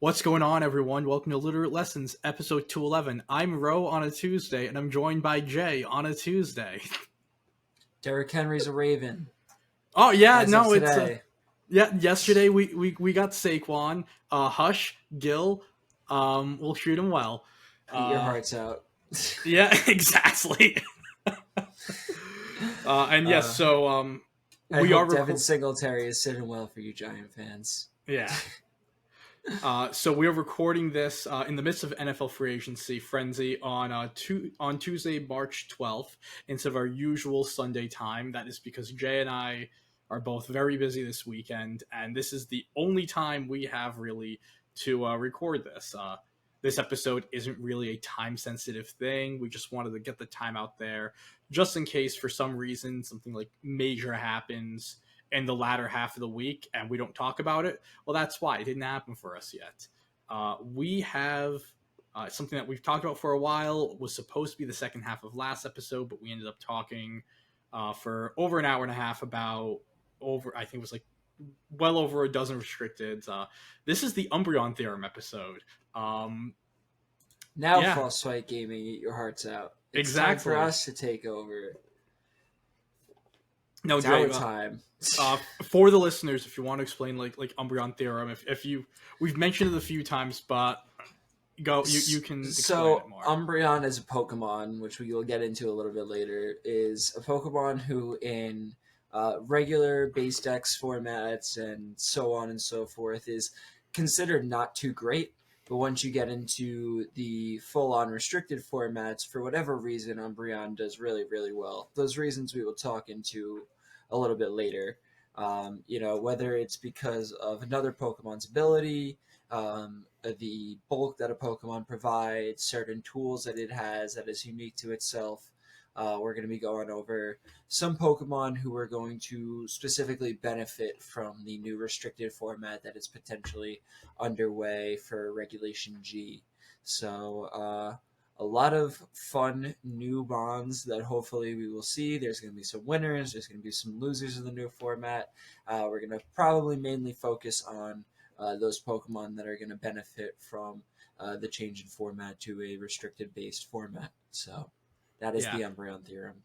What's going on, everyone? Welcome to Littleroot Lessons, episode 211. I'm Ro on a Tuesday, and I'm joined by Jay on a Tuesday. Derrick Henry's a Raven. Oh yeah, As no, of it's today. yesterday we got Saquon, Hush, Gill. We'll shoot him well. Eat your hearts out. Yeah, exactly. And yes, so I we are hope Devin Singletary is sitting well for you Giant fans. Yeah. So we are recording this in the midst of NFL free agency frenzy on Tuesday, March 12th, instead of our usual Sunday time. That is because Jay and I are both very busy this weekend, and this is the only time we have really to record this. This episode isn't really a time-sensitive thing. We just wanted to get the time out there, just in case for some reason something like major happens in the latter half of the week and we don't talk about it. Well, that's why it didn't happen for us yet. We have something that we've talked about for a while. Was supposed to be the second half of last episode, but we ended up talking for over an hour and a half about I think it was like well over a dozen restricteds. This is the Umbreon Theorem episode. Now, yeah. Frostbite Gaming, eat your hearts out. It's exactly. Time for us to take over. No, it's Jay, our time. For the listeners, if you want to explain like Umbreon Theorem, if we've mentioned it a few times, but you can explain it more. Umbreon is a Pokemon, which we will get into a little bit later, is a Pokemon who in regular base dex formats and so on and so forth is considered not too great. But once you get into the full-on restricted formats, for whatever reason, Umbreon does really, really well. Those reasons we will talk into a little bit later. Whether it's because of another Pokemon's ability, the bulk that a Pokemon provides, certain tools that it has that is unique to itself. We're going to be going over some Pokemon who are going to specifically benefit from the new restricted format that is potentially underway for Regulation G. So a lot of fun new bonds that hopefully we will see. There's going to be some winners. There's going to be some losers of the new format. We're going to probably mainly focus on those Pokemon that are going to benefit from the change in format to a restricted-based format. So that is the Umbreon Theorem.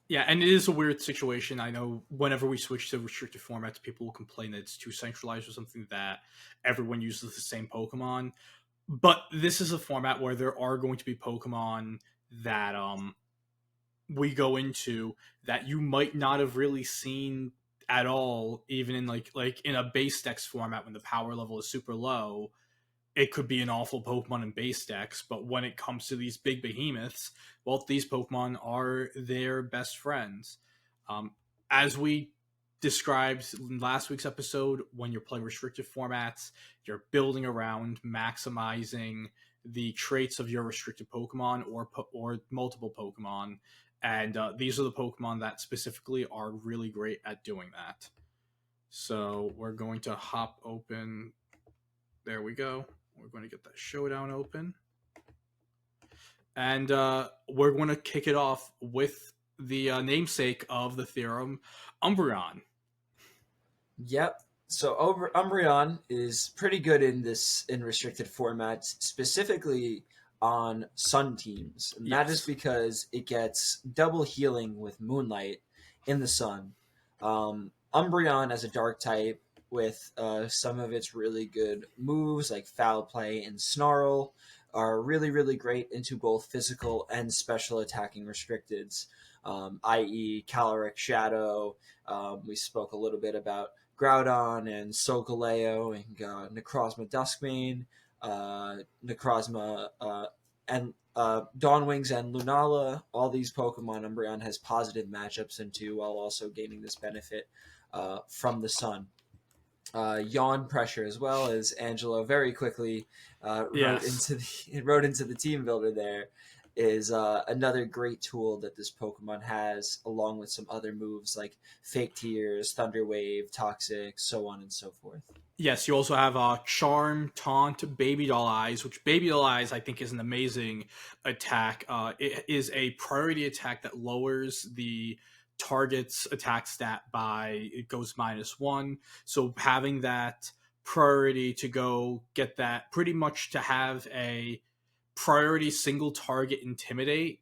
Yeah, and it is a weird situation. I know whenever we switch to restricted formats, people will complain that it's too centralized or something, that everyone uses the same Pokemon. But this is a format where there are going to be Pokemon that we go into that you might not have really seen at all, even in like in a base dex format when the power level is super low. It could be an awful Pokemon in base decks, but when it comes to these big behemoths, well, these Pokemon are their best friends. As we described in last week's episode, when you're playing restricted formats, you're building around maximizing the traits of your restricted Pokemon or multiple Pokemon, and these are the Pokemon that specifically are really great at doing that. So we're going to hop open. There we go. We're going to get that showdown open. And we're going to kick it off with the namesake of the theorem, Umbreon. Yep. So Umbreon is pretty good in restricted formats, specifically on Sun teams. And that is because it gets double healing with Moonlight in the Sun. Umbreon as a Dark type, with some of its really good moves like Foul Play and Snarl, are really, really great into both physical and special attacking restricteds, i.e. Caloric Shadow. We spoke a little bit about Groudon and Solgaleo and Necrozma Duskmane, Necrozma and Dawnwings and Lunala. All these Pokemon Umbreon has positive matchups into, while also gaining this benefit from the Sun. Yawn Pressure, as well as Angelo very quickly wrote into the team builder there, is another great tool that this Pokemon has, along with some other moves like Fake Tears, Thunder Wave, Toxic, so on and so forth. Yes, you also have Charm, Taunt, Baby Doll Eyes, which Baby Doll Eyes I think is an amazing attack. It is a priority attack that lowers the target's attack stat by, it goes -1. So having that priority to go get that, pretty much to have a priority single target intimidate.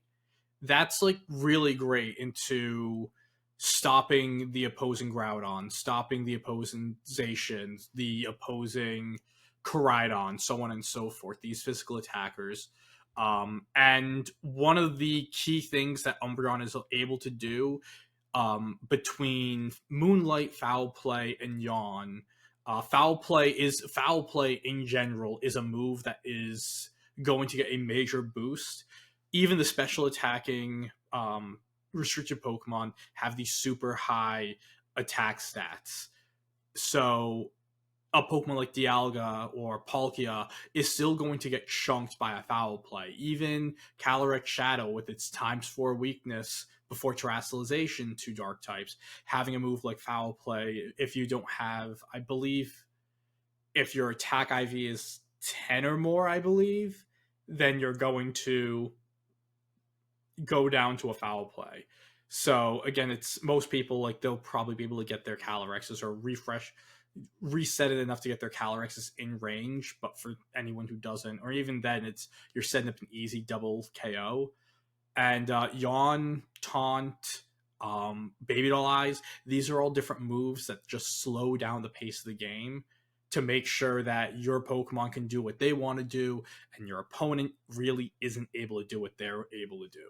That's like really great into stopping the opposing Groudon, stopping the opposing Zacian, the opposing Koraidon, so on and so forth, these physical attackers. And one of the key things that Umbreon is able to do, between Moonlight, Foul Play, and Yawn. Foul Play in general is a move that is going to get a major boost. Even the special attacking restricted Pokemon have these super high attack stats. So a Pokemon like Dialga or Palkia is still going to get chunked by a Foul Play. Even Calyrex Shadow, with its ×4 weakness before terrestrialization to Dark types, having a move like Foul Play, if you don't have, I believe, if your attack IV is 10 or more, I believe, then you're going to go down to a Foul Play. So again, it's most people, like, they'll probably be able to get their Calyrexes or reset it enough to get their Calyrexes in range. But for anyone who doesn't, or even then, it's you're setting up an easy double KO. And Yawn, Taunt, Baby Doll Eyes, these are all different moves that just slow down the pace of the game to make sure that your Pokemon can do what they want to do and your opponent really isn't able to do what they're able to do.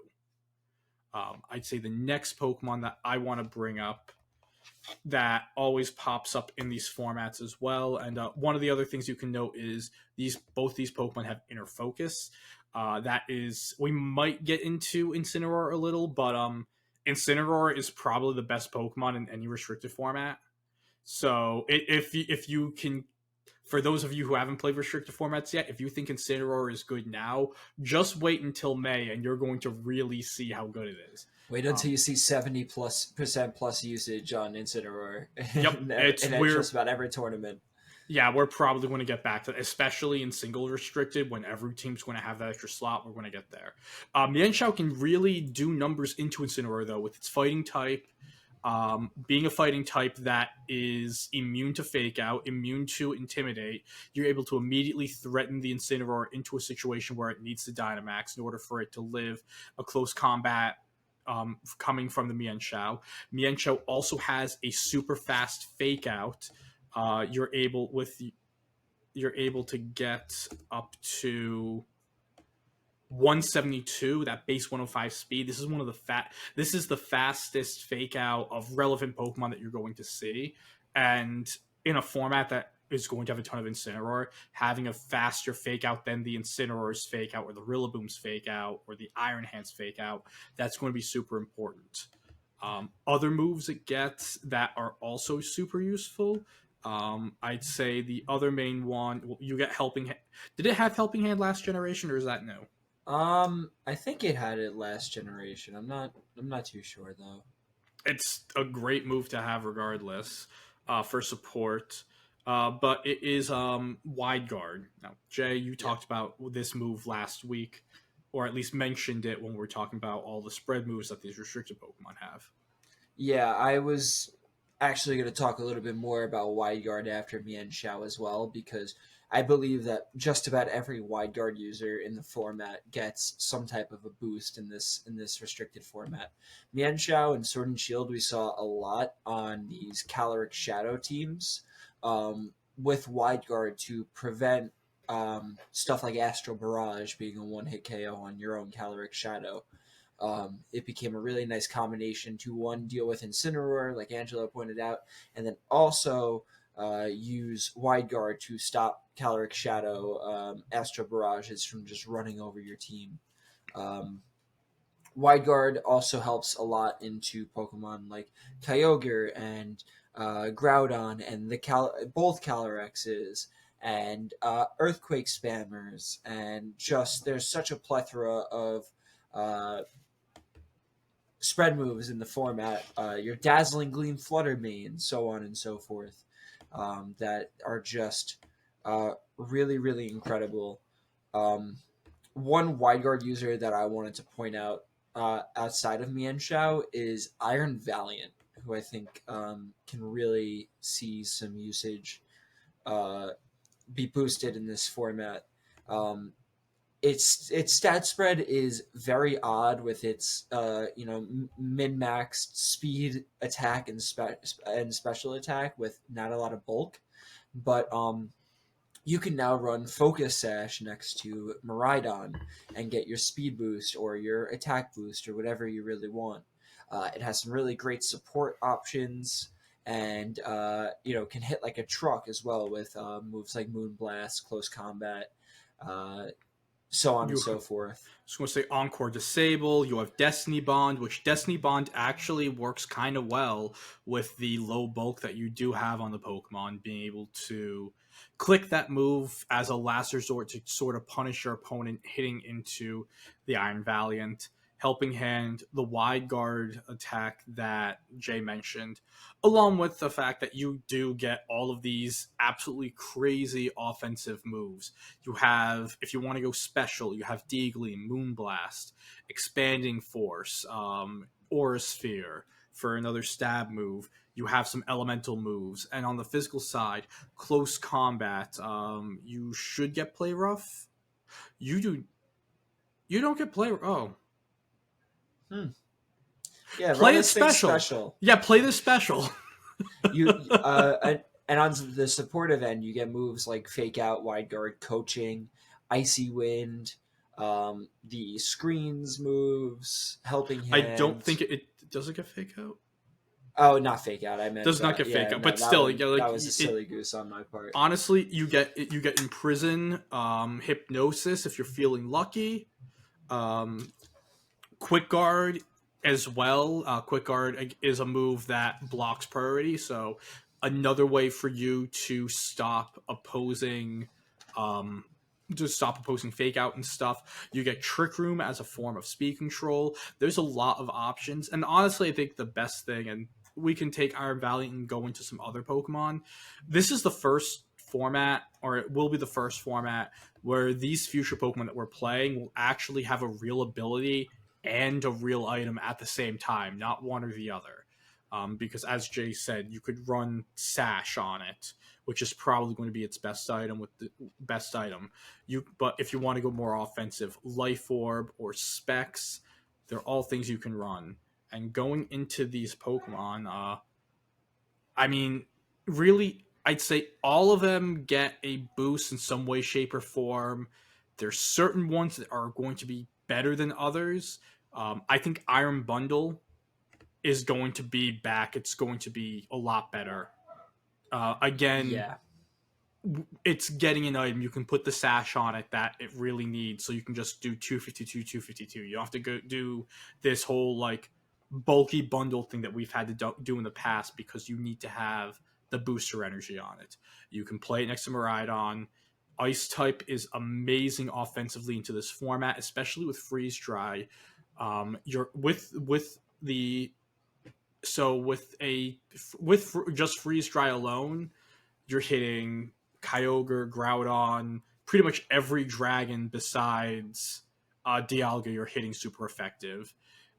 I'd say the next Pokemon that I want to bring up that always pops up in these formats as well, and one of the other things you can note is both these Pokemon have inner focus. That is, we might get into Incineroar a little, but Incineroar is probably the best Pokemon in any restricted format. So if you can, for those of you who haven't played restricted formats yet, if you think Incineroar is good now, just wait until May, and you're going to really see how good it is. Wait until you see 70% plus usage on Incineroar. Yep, in just about every tournament. Yeah, we're probably going to get back to that, especially in single restricted, when every team's going to have that extra slot. We're going to get there. Mienshao can really do numbers into Incineroar, though, with its fighting type. Being a fighting type that is immune to Fake Out, immune to Intimidate, you're able to immediately threaten the Incineroar into a situation where it needs to Dynamax in order for it to live a close combat. Coming from the Mienshao. Mienshao also has a super fast Fake Out. You're able to get up to 172, that base 105 speed. This is the fastest Fake Out of relevant Pokemon that you're going to see, and in a format that is going to have a ton of Incineroar, having a faster Fake Out than the Incineroar's Fake Out or the Rillaboom's Fake Out or the Iron Hand's Fake Out, that's going to be super important. Other moves it gets that are also super useful, I'd say the other main one, you get Helping Hand. Did it have Helping Hand last generation, or is that new? I think it had it last generation. I'm not too sure though. It's a great move to have regardless, for support. But it is Wide Guard. Now, Jay, you talked about this move last week, or at least mentioned it when we were talking about all the spread moves that these restricted Pokemon have. Yeah, I was actually going to talk a little bit more about Wide Guard after Mienshao as well, because I believe that just about every Wide Guard user in the format gets some type of a boost in this restricted format. Mienshao and Sword and Shield we saw a lot on these Calyrex Shadow teams, with Wide Guard to prevent stuff like Astral Barrage being a one-hit KO on your own Calyrex Shadow. It became a really nice combination to, one, deal with Incineroar, like Angelo pointed out, and then also use Wide Guard to stop Calyrex Shadow Astral Barrages from just running over your team. Wide Guard also helps a lot into Pokemon like Kyogre and Groudon and both Calyrexes and Earthquake Spammers, and just there's such a plethora of spread moves in the format, your Dazzling Gleam Flutter Mane, so on and so forth, that are just really, really incredible. One Wide Guard user that I wanted to point out outside of Mienshao is Iron Valiant, who I think can really see some usage uh, be boosted in this format. Um, its stat spread is very odd with its min maxed speed, attack, and special attack with not a lot of bulk, but you can now run Focus Sash next to Miraidon and get your speed boost or your attack boost or whatever you really want. It has some really great support options and can hit like a truck as well with moves like Moonblast, Close Combat, uh, so on and You so forth. just going to say Encore Disable. You have Destiny Bond, which Destiny Bond actually works kind of well with the low bulk that you do have on the Pokemon, being able to click that move as a last resort to sort of punish your opponent hitting into the Iron Valiant. Helping Hand, the wide guard attack that Jay mentioned, along with the fact that you do get all of these absolutely crazy offensive moves. You have, if you want to go special, you have Deagly, Moonblast, Expanding Force, Aura Sphere for another stab move. You have some elemental moves, and on the physical side, Close Combat. You should get Play Rough. You do. You don't get Play. Oh, Hmm. Yeah, play run it this thing special. special. Yeah, play this special. You and on the supportive end, you get moves like Fake Out, Wide Guard, Coaching, Icy Wind, the screens moves, Helping I don't Hand. think it does it get Fake Out. Oh, not Fake Out. I meant Does not get Fake yeah, Out, no, but still, that was a silly goose on my part. honestly, you get Imprison, Hypnosis if you're feeling lucky, um, Quick Guard as well. Quick Guard is a move that blocks priority, so another way for you to stop opposing, um, Fake Out and stuff. You get Trick Room as a form of speed control. There's a lot of options, and honestly, I think the best thing, and we can take Iron Valiant and go into some other Pokemon. This is the first format, or it will be the first format where these future Pokemon that we're playing will actually have a real ability and a real item at the same time, not one or the other. Because as Jay said, you could run Sash on it, which is probably going to be its best item with the best item. But if you want to go more offensive, Life Orb or Specs, they're all things you can run. And going into these Pokemon, I mean, really, I'd say all of them get a boost in some way, shape, or form. There's certain ones that are going to be better than others. I think Iron Bundle is going to be back. It's going to be a lot better. Again, Yeah, it's getting an item. You can put the sash on it that it really needs, so you can just do 252, 252. You don't have to go do this whole like bulky bundle thing that we've had to do in the past because you need to have the booster energy on it. You can play it next to Miraidon. Ice type is amazing offensively into this format, especially with freeze dry. You're with the so with just freeze dry alone, you're hitting Kyogre, Groudon, pretty much every dragon besides Dialga. You're hitting super effective,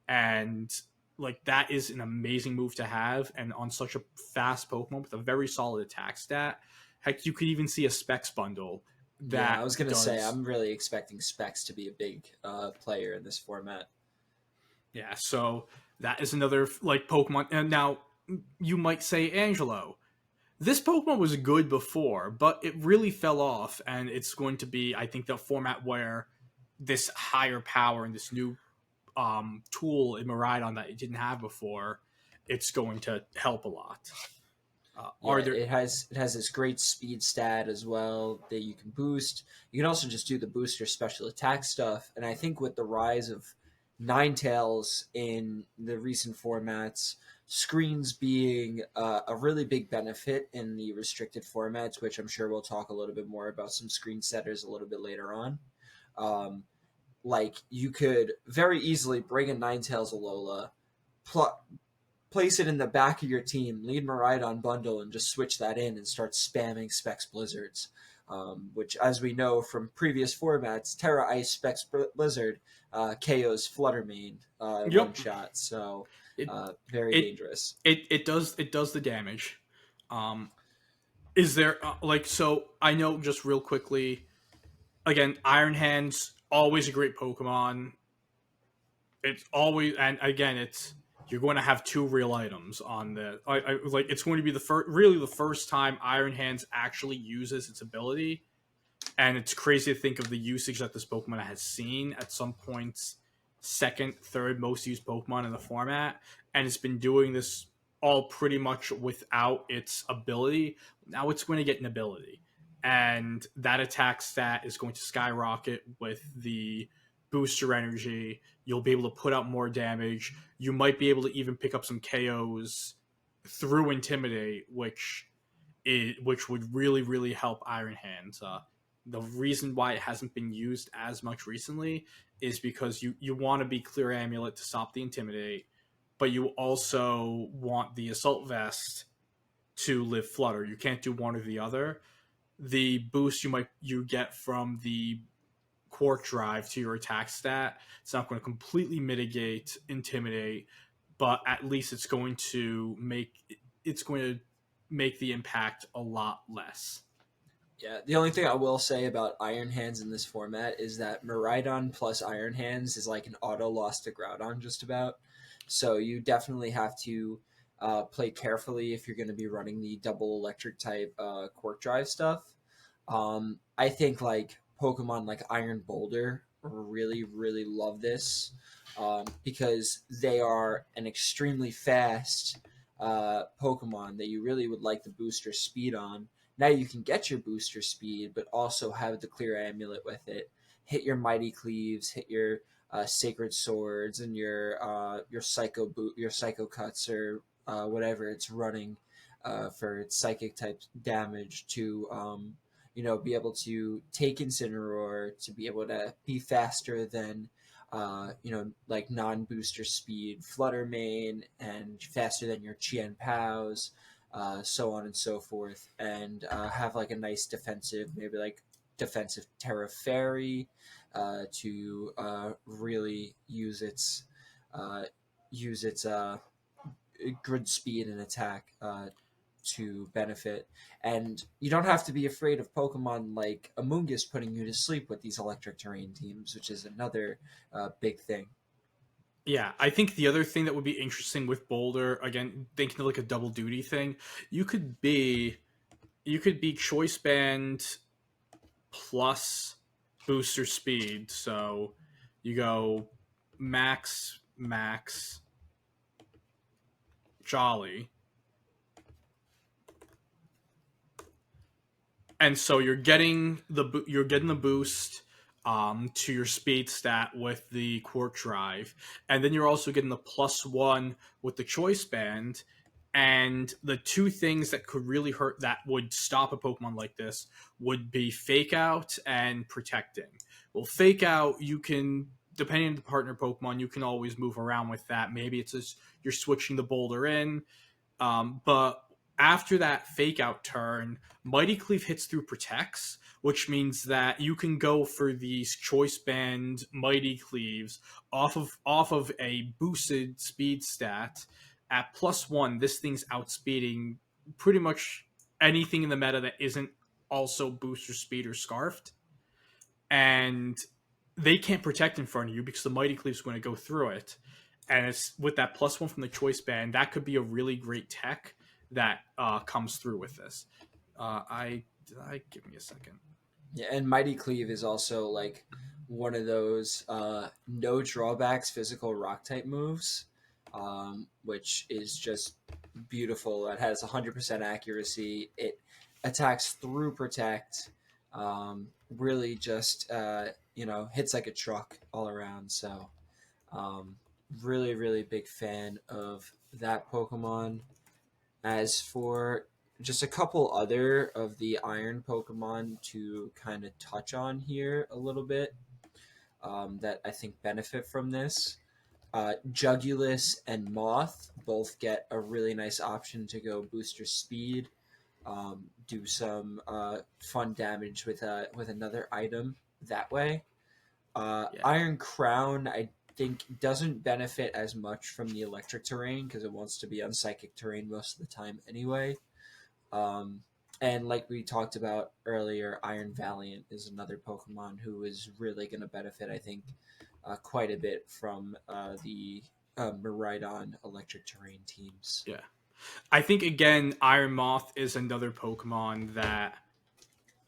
and like that is an amazing move to have. And on such a fast Pokemon with a very solid attack stat, heck, you could even see a Specs bundle yeah. that I was gonna say does. I'm really expecting Specs to be a big player in this format. Yeah, so that is another like Pokemon. And now you might say, Angelo, this Pokemon was good before, but it really fell off, and it's going to be, I think, the format where this higher power and this new tool in Miraidon that it didn't have before, it's going to help a lot. Yeah, Are there? it has this great speed stat as well that you can boost. You can also just do the booster special attack stuff. And I think with the rise of Ninetales in the recent formats, screens being a really big benefit in the restricted formats, which I'm sure we'll talk a little bit more about some screen setters a little bit later on. Um, like you could very easily bring a Ninetales Alola, pl- place it in the back of your team, lead Miraidon bundle, and just switch that in and start spamming Specs Blizzards. Which, as we know from previous formats, Terra Ice Specs Blizzard KOs Fluttermane one Yep. shot. So It very it dangerous. it does the damage. Um, Is there like so? I know just real quickly. Again, Iron Hands always a great Pokemon. It's always and again it's you're going to have two real items on the like it's going to be the first really the first time Iron Hands actually uses its ability, and it's crazy to think of the usage that this Pokemon has seen at some points second, third most used Pokemon in the format, and it's been doing this all pretty much without its ability. Now it's going to get an ability, and that attack stat is going to skyrocket with the booster energy. You'll be able to put out more damage. You might be able to even pick up some KOs through Intimidate, which would really help Iron Hands. The reason why it hasn't been used as much recently is because you want to be Clear Amulet to stop the Intimidate, but you also want the Assault Vest to live Flutter. You can't do one or the other. The boost you get from the Quark Drive to your attack stat, it's not going to completely mitigate Intimidate, but at least it's going to make the impact a lot less. Yeah, the only thing I will say about Iron Hands in this format is that Miraidon plus Iron Hands is like an auto loss to Groudon just about. So you definitely have to play carefully if you're going to be running the double electric type Quark Drive stuff. I think like Pokemon like Iron Boulder really love this because they are an extremely fast Pokemon that you really would like the booster speed on. Now you can get your booster speed, but also have the clear amulet with it. Hit your mighty cleaves, hit your sacred swords, and your psycho cuts or whatever it's running for its psychic type damage to be able to take Incineroar, to be able to be faster than like non-booster speed Flutter Mane and faster than your Chien Pows, so on and so forth, and have like a nice defensive, maybe like defensive Terra Fairy to really uh, use its grid speed and attack to benefit. And you don't have to be afraid of Pokemon like Amoonguss putting you to sleep with these electric terrain teams, which is another big thing. Yeah, I think the other thing that would be interesting with Boulder, again, thinking of like a double duty thing, you could be choice band plus booster speed. So you go max jolly, and so you're getting the boost to your speed stat with the Quark Drive, and then you're also getting the +1 with the Choice Band. And the two things that could really hurt that would stop a Pokemon like this would be Fake Out and Protecting. Well, Fake Out, you can, depending on the partner Pokemon, you can always move around with that. Maybe it's just you're switching the Boulder in, but after that Fake Out turn, Mighty Cleave hits through Protects, which means that you can go for these Choice Band Mighty Cleaves off of a boosted speed stat at +1. This thing's outspeeding pretty much anything in the meta that isn't also booster speed or scarfed, and they can't protect in front of you because the Mighty Cleave's going to go through it. And it's with that +1 from the Choice Band, that could be a really great tech that comes through with this. I give me a second. Yeah, and Mighty Cleave is also like one of those no drawbacks physical rock type moves, which is just beautiful. It has 100% accuracy. It attacks through Protect. Really just hits like a truck all around. So um, really big fan of that Pokemon. As for just a couple other of the iron Pokemon to kind of touch on here a little bit that I think benefit from this. Jugulus and Moth both get a really nice option to go booster speed, do some fun damage with another item that way. Yeah. Iron Crown, I think, doesn't benefit as much from the electric terrain because it wants to be on psychic terrain most of the time anyway. Um, And like we talked about earlier, Iron Valiant is another Pokemon who is really going to benefit, I think, quite a bit from the Miraidon electric terrain teams. Yeah. I think again, Iron Moth is another Pokemon that,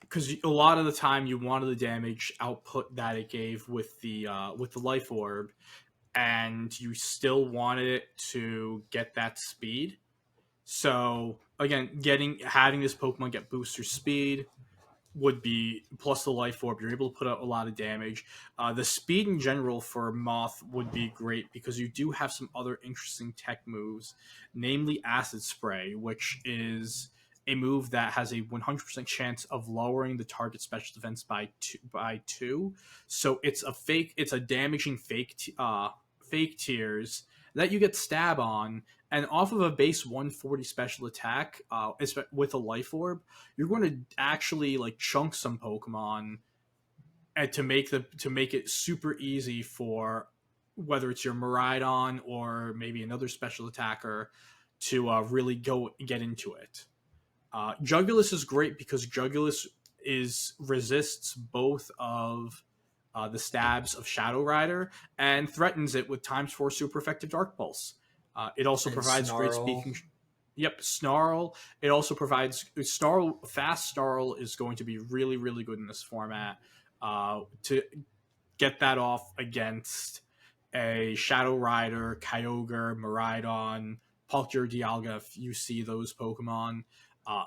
because a lot of the time you wanted the damage output that it gave with the Life Orb, and you still wanted it to get that speed. So again, getting having this Pokemon get booster speed would be plus the life orb. You're able to put out a lot of damage. The speed in general for Moth would be great because you do have some other interesting tech moves, namely Acid Spray, which is a move that has a 100% chance of lowering the target special defense by two. So it's a damaging fake tears that you get stab on, and off of a base 140 special attack, with a life orb, you're going to actually like chunk some Pokemon, and to make it super easy for whether it's your Miraidon or maybe another special attacker to really go get into it. Jugulus is great because Jugulus is resists both of the stabs of Shadow Rider and threatens it with times 4 super effective Dark Pulse. It also And provides great Snarl. speaking. Yep, Snarl. It also provides Snarl. Fast Snarl is going to be really, really good in this format. To get that off against a Shadow Rider, Kyogre, Miraidon, Palkia, Dialga, if you see those Pokemon.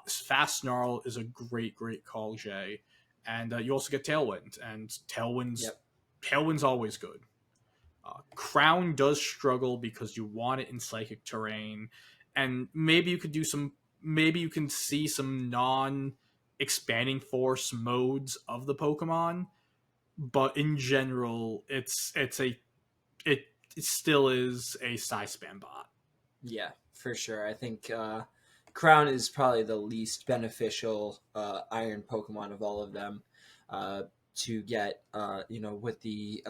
Fast Snarl is a great, great call, Jay. And you also get Tailwind, and Yep. Tailwind's always good. Crown does struggle because you want it in Psychic Terrain, and maybe you could do some. Maybe you can see some non-expanding force modes of the Pokemon, but in general, it, it still is a size spam bot. Yeah, for sure. I think Crown is probably the least beneficial Iron Pokemon of all of them to get, with the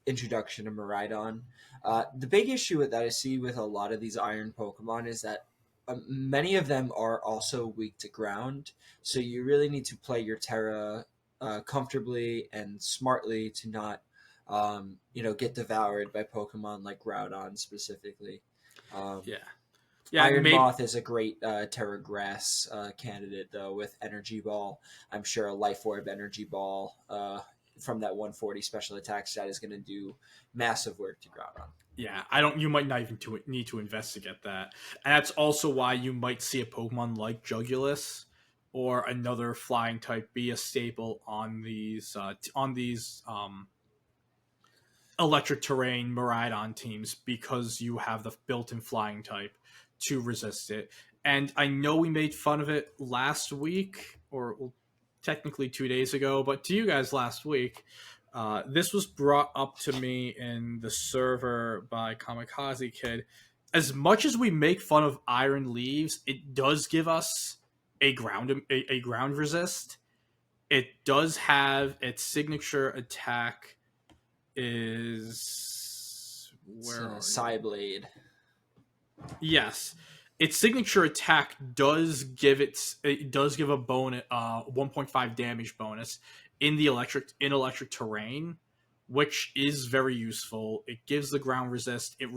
introduction of Miraidon. The big issue that I see with a lot of these Iron Pokemon is that many of them are also weak to ground, so you really need to play your Terra comfortably and smartly to not, get devoured by Pokemon like Groudon specifically. Um, Yeah, yeah, Iron maybe. Moth is a great Terra Grass candidate, though, with Energy Ball. I'm sure a Life Orb Energy Ball from that 140 special attack stat is going to do massive work to Groudon. Yeah, I don't. You might not even need to investigate that, and that's also why you might see a Pokemon like Jugulus or another flying type be a staple on these electric terrain Miraidon teams because you have the built-in flying type to resist it. And I know we made fun of it last week, or well, technically 2 days ago, but to you guys last week, this was brought up to me in the server by Kamikaze Kid. As much as we make fun of Iron Leaves, it does give us a ground resist. It does have its signature attack is It's where are you? Psyblade. Yes, its signature attack it does give a bonus 1.5 damage bonus in electric terrain, which is very useful. It gives the ground resist. It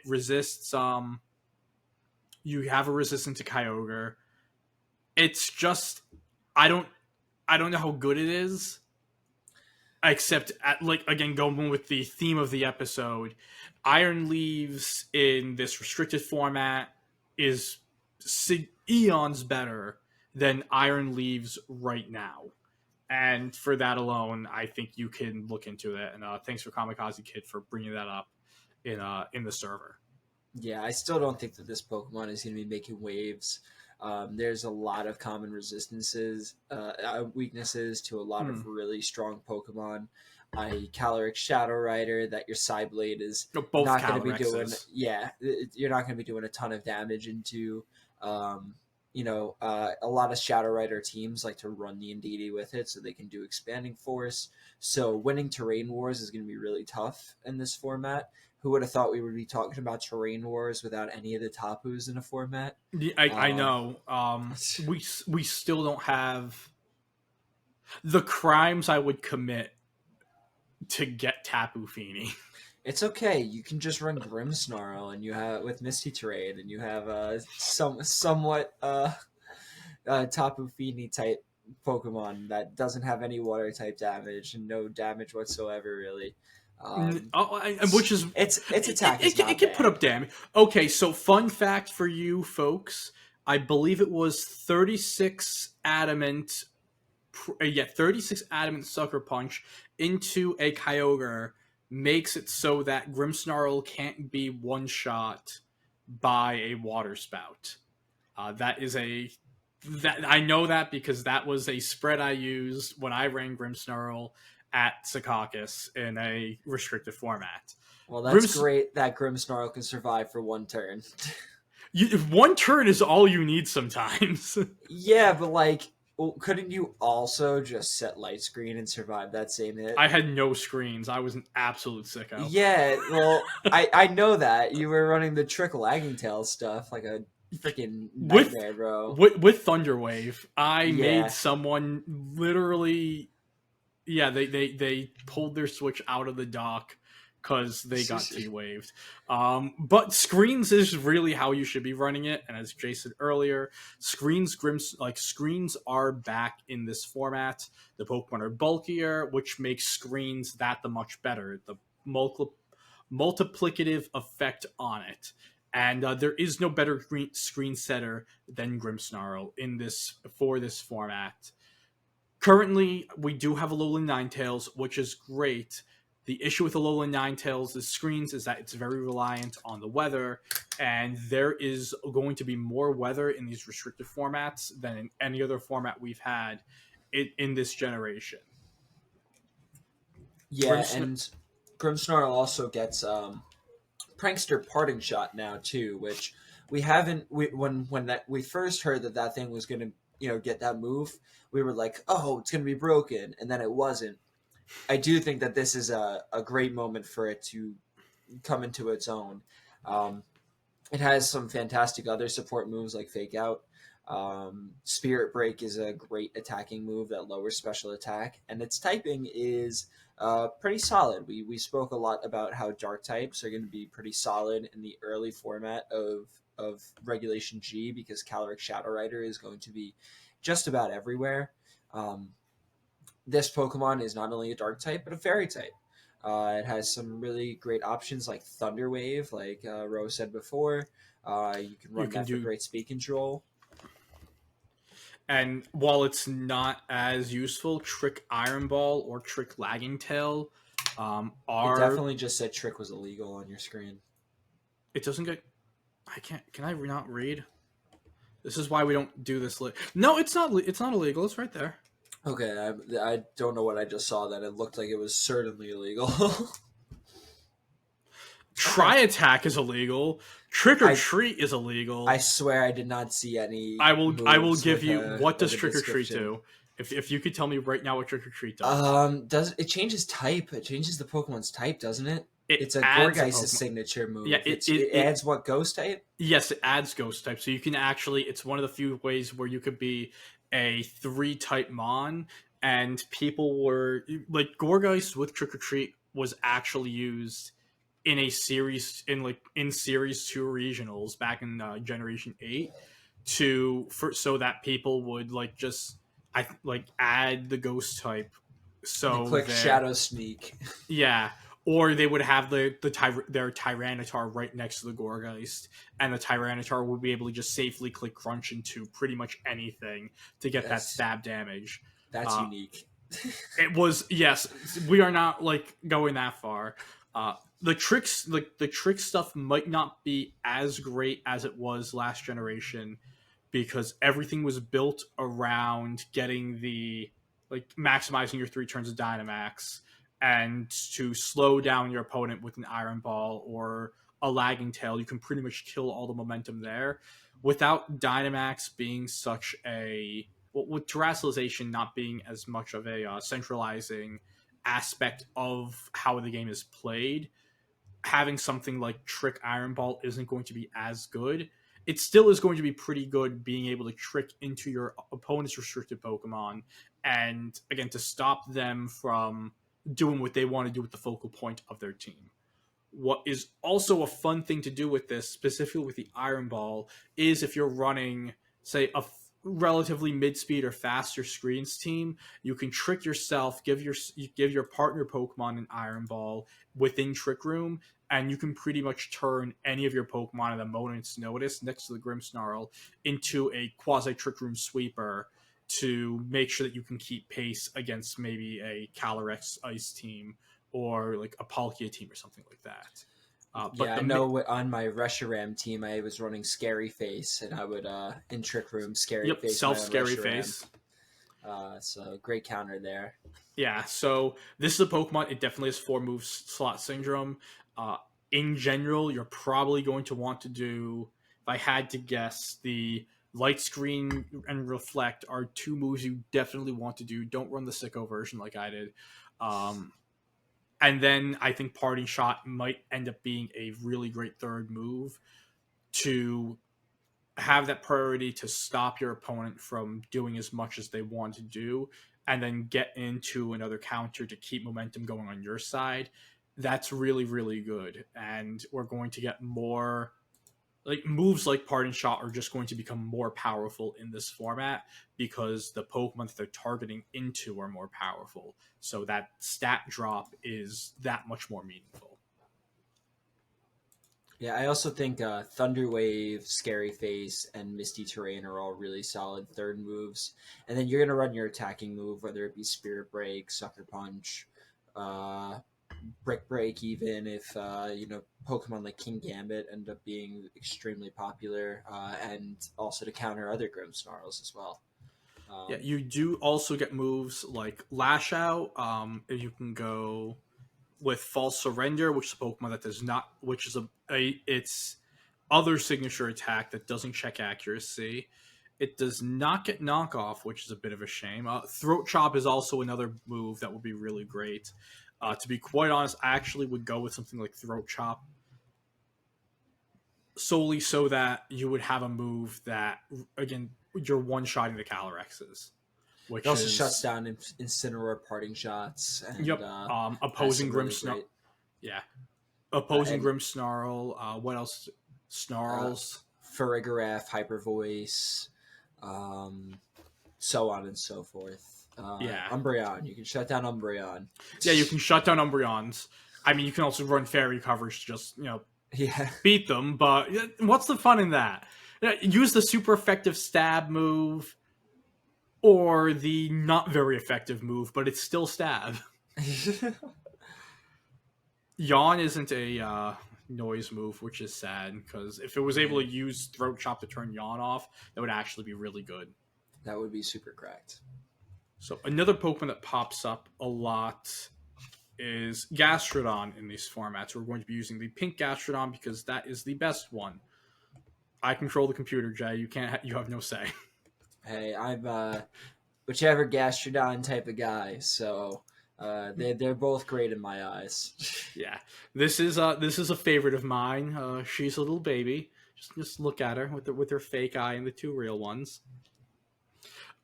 resists you have a resistance to Kyogre. It's just I don't I don't know how good it is, except at, like again going with the theme of the episode, Iron Leaves in this restricted format is eons better than Iron Leaves right now, and for that alone I think you can look into it. And thanks for Kamikaze Kid for bringing that up in the server. Yeah, I still don't think that this Pokemon is going to be making waves. There's a lot of common resistances, weaknesses to a lot Hmm. of really strong Pokemon. A Calyrex Shadow Rider that your Psyblade is Both not going to be doing. Calorexes. Yeah, you're not going to be doing a ton of damage into. Um, a lot of Shadow Rider teams like to run the Indeedee with it so they can do Expanding Force. So winning Terrain Wars is going to be really tough in this format. Who would have thought we would be talking about terrain wars without any of the Tapus in a format? Yeah, I Um, know. We still don't have the crimes I would commit to get Tapu Fini. it's okay. You can just run Grimmsnarl and you have with Misty Terrain, and you have somewhat Tapu Fini type Pokemon that doesn't have any water type damage and no damage whatsoever, really. Which is Its attack is it not can put bad. up damage. Okay, so fun fact for you folks, I believe it was 36 adamant. Yeah, 36 adamant sucker punch into a Kyogre makes it so that Grimmsnarl can't be one shot by a water spout. That is a that I know that because that was a spread I used when I ran Grimmsnarl at Secaucus in a restricted format. Well, that's Grims, great that Grimmsnarl can survive for one turn. one turn is all you need sometimes. Yeah, but like, well, couldn't you also just set light screen and survive that same hit? I had no screens. I was an absolute sicko. Yeah, well, I know that you were running the trick lagging tail stuff like a freaking with nightmare, bro. with Thunderwave, I made Yeah, someone literally. Yeah, they pulled their switch out of the dock because they got T-waved. But screens is really how you should be running it. And as Jay said earlier, screens are back in this format. The Pokemon are bulkier, which makes screens that the much better. The multiplicative effect on it. And there is no better screen setter than Grimmsnarl in this for this format. Currently, we do have Alolan Ninetales, which is great. The issue with Alolan Ninetales' screens is that it's very reliant on the weather, and there is going to be more weather in these restricted formats than in any other format we've had in this generation. yeah, and Grimmsnarl also gets Prankster Parting Shot now too, which we haven't. When that we first heard that thing was gonna get that move, we were like, oh, it's gonna be broken, and then it wasn't. I do think that this is a great moment for it to come into its own. Um, it has some fantastic other support moves like Fake Out. Spirit Break is a great attacking move that lowers special attack, and its typing is pretty solid. We spoke a lot about how dark types are going to be pretty solid in the early format of Regulation G because Caloric Shadow Rider is going to be just about everywhere. Um, this Pokemon is not only a dark type but a fairy type. It has some really great options like Thunder Wave, like Rose said before. You can run that for great speed control. And while it's not as useful, Trick Iron Ball or Trick Lagging Tail are. It definitely just said Trick was illegal on your screen. It doesn't get. I can't. Can I not read? This is why we don't do this. No, it's not. It's not illegal. It's right there. Okay, I don't know what I just saw. That it looked like it was certainly illegal. Try Attack is illegal. Trick or Treat is illegal. I swear I did not see any. I will give you. What does Trick or Treat do? If you could tell me right now what Trick or Treat does. Does it changes type? It changes the Pokemon's type, doesn't it? It's a Gourgeist's signature move. Yeah, it adds what Ghost type? Yes, it adds Ghost type. So you can actually. It's one of the few ways where you could be a 3-type Mon, and people were like Gourgeist with Trick or Treat was actually used in a series in series 2 regionals back in generation 8 so that people would add the ghost type so click Shadow Sneak. Yeah, or they would have their Tyranitar right next to the Gourgeist, and the Tyranitar would be able to just safely click Crunch into pretty much anything to get that stab damage. That's unique. It was, yes. We are not going that far. The tricks, the trick stuff, might not be as great as it was last generation because everything was built around getting the maximizing your 3 turns of Dynamax and to slow down your opponent with an Iron Ball or a Lagging Tail. You can pretty much kill all the momentum there without Dynamax being such a with Terrestrialization not being as much of a centralizing aspect of how the game is played. having something like Trick Iron Ball isn't going to be as good, it still is going to be pretty good being able to trick into your opponent's restricted Pokemon, and again, to stop them from doing what they want to do with the focal point of their team. What is also a fun thing to do with this, specifically with the Iron Ball, is if you're running, say, a relatively mid-speed or faster screens team, you can trick yourself, give your partner Pokemon an Iron Ball within Trick Room, and you can pretty much turn any of your Pokemon at a moment's notice next to the Grimmsnarl into a quasi Trick Room sweeper to make sure that you can keep pace against maybe a Calyrex Ice team or like a Palkia team or something like that. But Yeah, I know on my Reshiram team, I was running Scary Face, and I would, in Trick Room, Scary yep, Face my self own scary Reshiram. face. So great counter there. Yeah, so this is a Pokemon. It definitely has 4 moves slot syndrome. Uh, in general, you're probably going to want to do, if I had to guess, the Light Screen and Reflect are 2 moves you definitely want to do. Don't run the Sicko version like I did. Um, and then I think Parting Shot might end up being a really great third move to have that priority to stop your opponent from doing as much as they want to do, and then get into another counter to keep momentum going on your side. That's really, really good. And we're going to get more like moves like Pardon Shot are just going to become more powerful in this format because the Pokemon that they're targeting into are more powerful. So that stat drop is that much more meaningful. Yeah, I also think Thunder Wave, Scary Face, and Misty Terrain are all really solid third moves. And then you're going to run your attacking move, whether it be Spirit Break, Sucker Punch, uh, Brick Break, even if, Pokemon like King Gambit end up being extremely popular, and also to counter other Grimmsnarls as well. Yeah, Um, you do also get moves like Lash Out. You can go with False Surrender, which is a Pokemon that does not, which is its other signature attack that doesn't check accuracy. It does not get knockoff, which is a bit of a shame. Throat Chop is also another move that would be really great. To be quite honest, I actually would go with something like Throat Chop solely so that you would have a move that, again, you're one-shotting the Calorexes, it which also shuts is, down Incineroar Parting Shots and yep, has opposing some really Grimmsnarl. great. Yeah, opposing And Grimmsnarl. What else? uh, Snarls. Farigiraf, Hyper Voice, um, so on and so forth. Yeah, Umbreon, you can shut down Umbreon. yeah. You can shut down Umbreons. I mean, you can also run fairy coverage to just Yeah, beat them. But what's the fun in that? Use the super effective stab move or the not very effective move, but it's still stab. Yawn isn't a noise move, which is sad because if it was able yeah, to use Throat Chop to turn Yawn off, that would actually be really good. that would be super cracked. So another Pokemon that pops up a lot is Gastrodon in these formats. We're going to be using the pink Gastrodon because that is the best one. I control the computer, Jay. You have no say. Hey, I'm whichever Gastrodon type of guy, so they're both great in my eyes. Yeah, this is a favorite of mine. She's a little baby. Just look at her with her fake eye and the 2 real ones.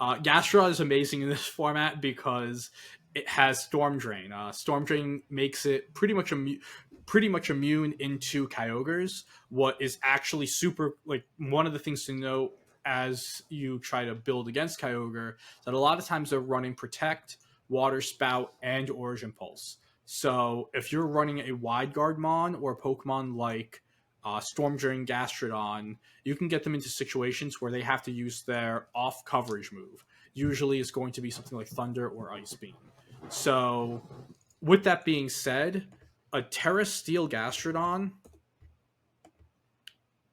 Gastrodon is amazing in this format because it has Storm Drain. Storm Drain makes it pretty much immune into Kyogres. What is actually super like one of the things to note as you try to build against Kyogre that a lot of times they're running Protect, Water Spout, and Origin Pulse. So if you're running a Wide Guard Mon or a Pokemon like Storm Drain Gastrodon, you can get them into situations where they have to use their off coverage move. Usually it's going to be something like Thunder or Ice Beam. So, with that being said, a Terra Steel Gastrodon,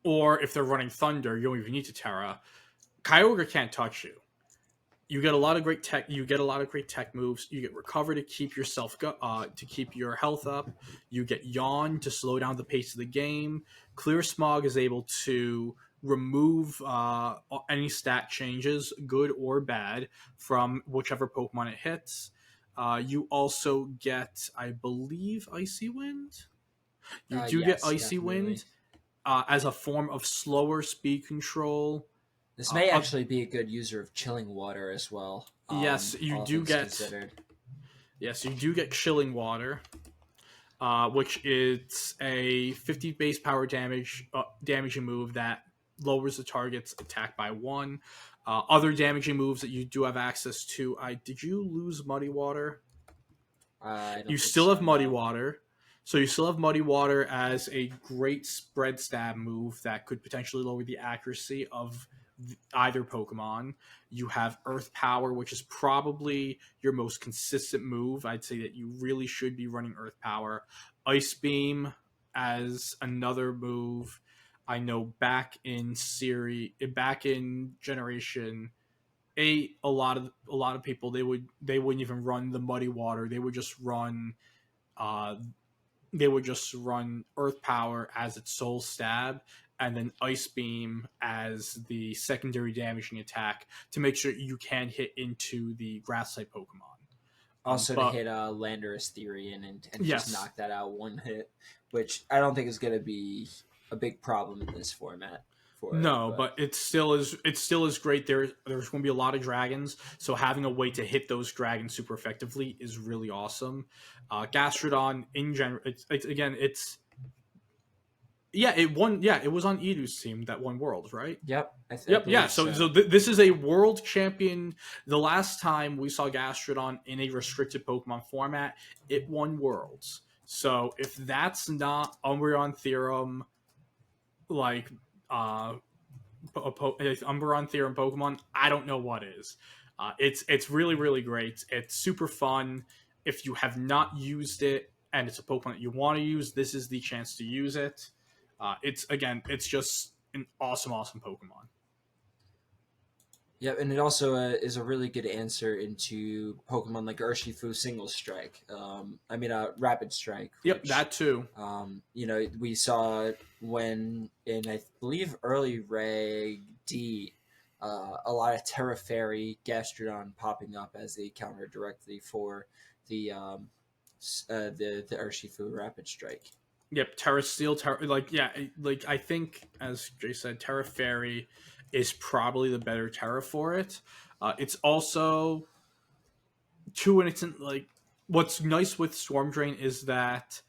or if they're running Thunder, you don't even need to Terra. Kyogre can't touch you. You get a lot of great tech. You get a lot of great tech moves. You get Recover to keep to keep your health up. You get Yawn to slow down the pace of the game. Clear Smog is able to remove any stat changes, good or bad, from whichever Pokemon it hits. You also get, I believe, Icy Wind. You do get Yes, Icy definitely. Wind as a form of slower speed control. This may Uh, actually be a good user of chilling water as well. yes, you All do things get considered. yes, you do get Chilling Water, which is a 50 base power damaging move that lowers the target's attack by one. Other damaging moves that you do have access to. I did you lose Muddy Water? I You don't think still so. have Muddy No. Water. So you still have Muddy Water as a great spread stab move that could potentially lower the accuracy of either Pokemon. You have Earth Power, which is probably your most consistent move. I'd say that you really should be running Earth Power. Ice Beam as another move. I know back in Generation 8, a lot of people they wouldn't even run the Muddy Water. Uh, they would just run Earth Power as its sole stab, and then Ice Beam as the secondary damaging attack to make sure you can hit into the Grass type Pokemon. Also to But hit Landorus Therian and just yes, knock that out one hit, which I don't think is going to be a big problem in this format for it. no, But but it still is great. There's going to be a lot of dragons, so having a way to hit those dragons super effectively is really awesome. Gastrodon in general, it's yeah, it won. Yeah, it was on Edu's team that won Worlds, right? yep, I Yep, yeah. believe So so. this is a world champion. The last time we saw Gastrodon in a restricted Pokemon format, it won Worlds. So if that's not Umbreon Theorem, like uh, Umbreon Theorem Pokemon, I don't know what is. It's really really great. It's super fun. If you have not used it and it's a Pokemon that you want to use, this is the chance to use it. It's just an awesome Pokemon. Yep, and it also is a really good answer into Pokemon like Urshifu Single Strike. Rapid Strike, Yep, which that too. we saw when in I believe early Reg D, a lot of Terra Fairy Gastrodon popping up as the counter directly for the the Urshifu Rapid Strike. Yep, Terra Steel, like I think as Jay said, Terra Fairy is probably the better Terra for it. It's also to an extent like what's nice with Storm Drain is that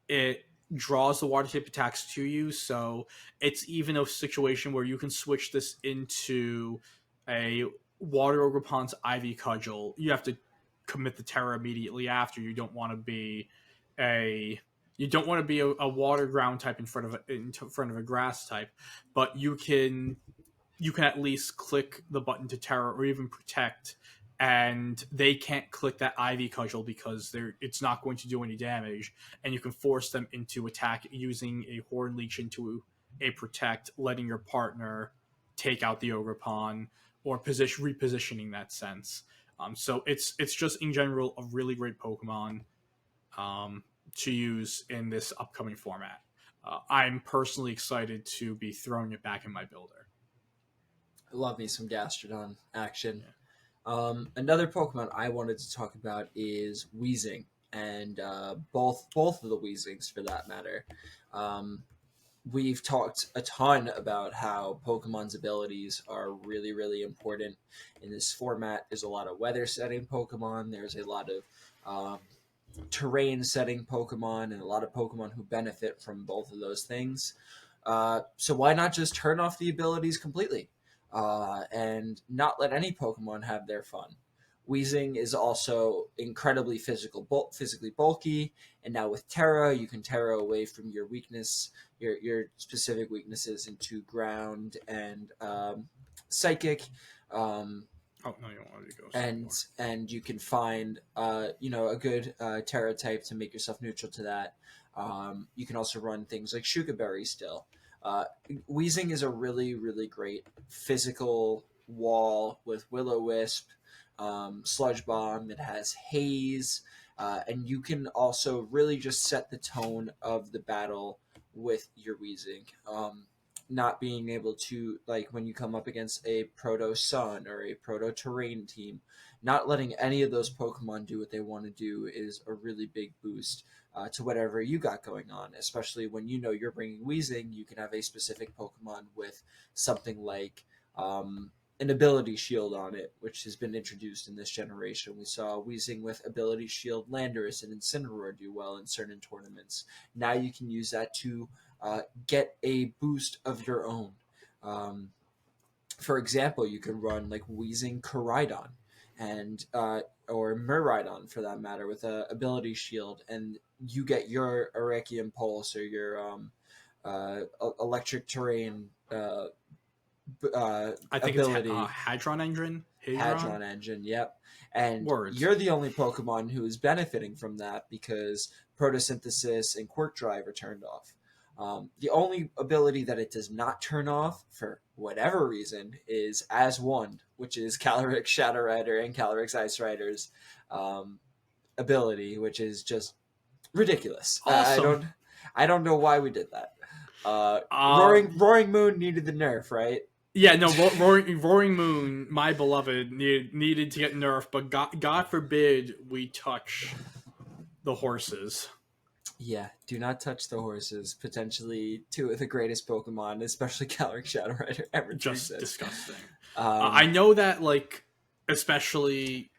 it draws the water type attacks to you, so it's even a situation where you can switch this into a Water Ogerpon's Ivy Cudgel. You have to commit the Terra immediately after. A you don't want to be a water ground type in front of a grass type, but you can at least click the button to terror or even protect, and they can't click that Ivy Cudgel because it's not going to do any damage, and you can force them into attack using a Horn Leech into a protect, letting your partner take out the Ogerpon or repositioning that sense. So it's just in general a really great Pokemon to use in this upcoming format. I'm personally excited to be throwing it back in my builder. I love me some Gastrodon action. Yeah. Another Pokemon I wanted to talk about is Weezing, and both of the Weezings for that matter. Um, we've talked a ton about how Pokemon's abilities are really, really important in this format. There's a lot of weather setting Pokemon. There's a lot of terrain setting Pokemon, and a lot of Pokemon who benefit from both of those things. So why not just turn off the abilities completely and not let any Pokemon have their fun? Weezing is also incredibly physically bulky, and now with Terra, you can Terra away from your weakness, your specific weaknesses into Ground and Psychic. Um, Oh no, you don't want to go and anymore. and you can find a good Terra type to make yourself neutral to that. You can also run things like Shuka Berry still. Uh, Weezing is a really really great physical wall with Will-O-Wisp, Sludge Bomb. It has Haze, and you can also really just set the tone of the battle with your Weezing. Not being able to, like, when you come up against a proto sun or a proto terrain team, not letting any of those Pokemon do what they want to do is a really big boost to whatever you got going on. Especially when you know you're bringing Weezing, you can have a specific Pokemon with something like an ability shield on it, which has been introduced in this generation. We saw Weezing with ability shield Landorus and Incineroar do well in certain tournaments. Now you can use that to get a boost of your own. Um, for example, you could run like Weezing Koraidon and or Miraidon for that matter with a ability shield, and you get your Arachium Pulse or your electric terrain I think it's ability. Hadron Engine. Hadron Engine, yep. And Words. you're the only Pokemon who is benefiting from that because Photosynthesis and Quirk Drive are turned off. The only ability that it does not turn off, for whatever reason, is As One, which is Calyrex Shadow Rider and Calyrex Ice Rider's ability, which is just ridiculous. Awesome. I don't know why we did that. Roaring Moon needed the nerf, right? Yeah, no, Roaring Moon, my beloved, needed to get nerfed, but God forbid we touch the horses. Yeah, do not touch the horses. Potentially two of the greatest Pokemon, especially Calyrex Shadow Rider, ever to Just exist. disgusting. Um, I know that, like, especially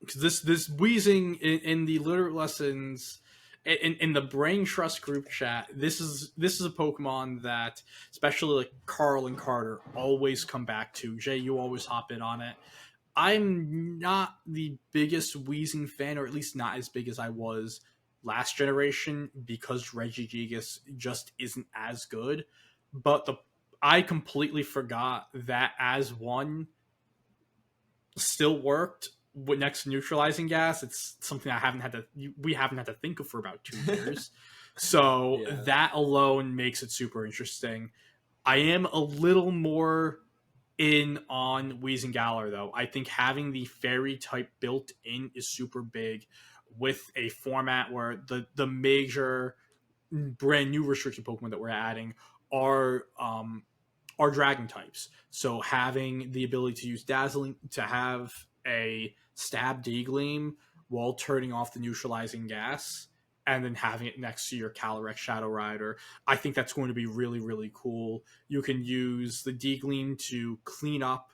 because this Weezing in the Littleroot lessons in the Brain Trust group chat, this is a Pokemon that especially like Carl and Carter always come back to. Jay, you always hop in on it. I'm not the biggest Weezing fan, or at least not as big as I was last generation, because Regigigas just isn't as good. But I completely forgot that As One still worked with next to neutralizing gas. It's something we haven't had to think of for about 2 years. So yeah. that alone makes it super interesting. I am a little more in on Weezing Galar though. I think having the fairy type built in is super big with a format where the major brand new restricted Pokemon that we're adding are dragon types. So having the ability to use dazzling, to have a stab D-Gleam while turning off the neutralizing gas, and then having it next to your Calyrex Shadow Rider, I think that's going to be really, really cool. You can use the D-Gleam to clean up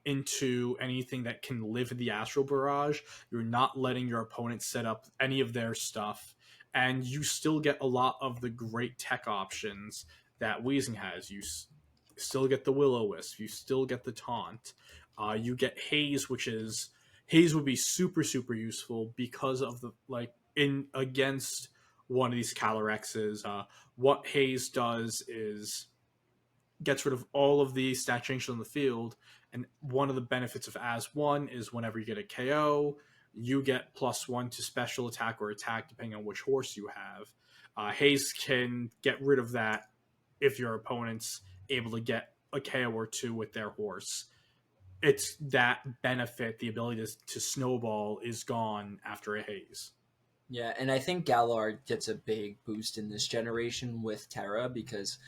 into anything that can live in the Astral Barrage. You're not letting your opponent set up any of their stuff, and you still get a lot of the great tech options that Weezing has. You still get the Will-O-Wisp. You still get the Taunt. You get Haze, Haze would be super super useful because of the like in against one of these Calyrexes. What Haze does is gets rid of all of the stat changes on the field, and one of the benefits of As One is whenever you get a KO, you get +1 to special attack or attack depending on which horse you have. Haze can get rid of that if your opponent's able to get a KO or two with their horse. It's that benefit, the ability to snowball, is gone after a Haze. Yeah, and I think Galar gets a big boost in this generation with Terra because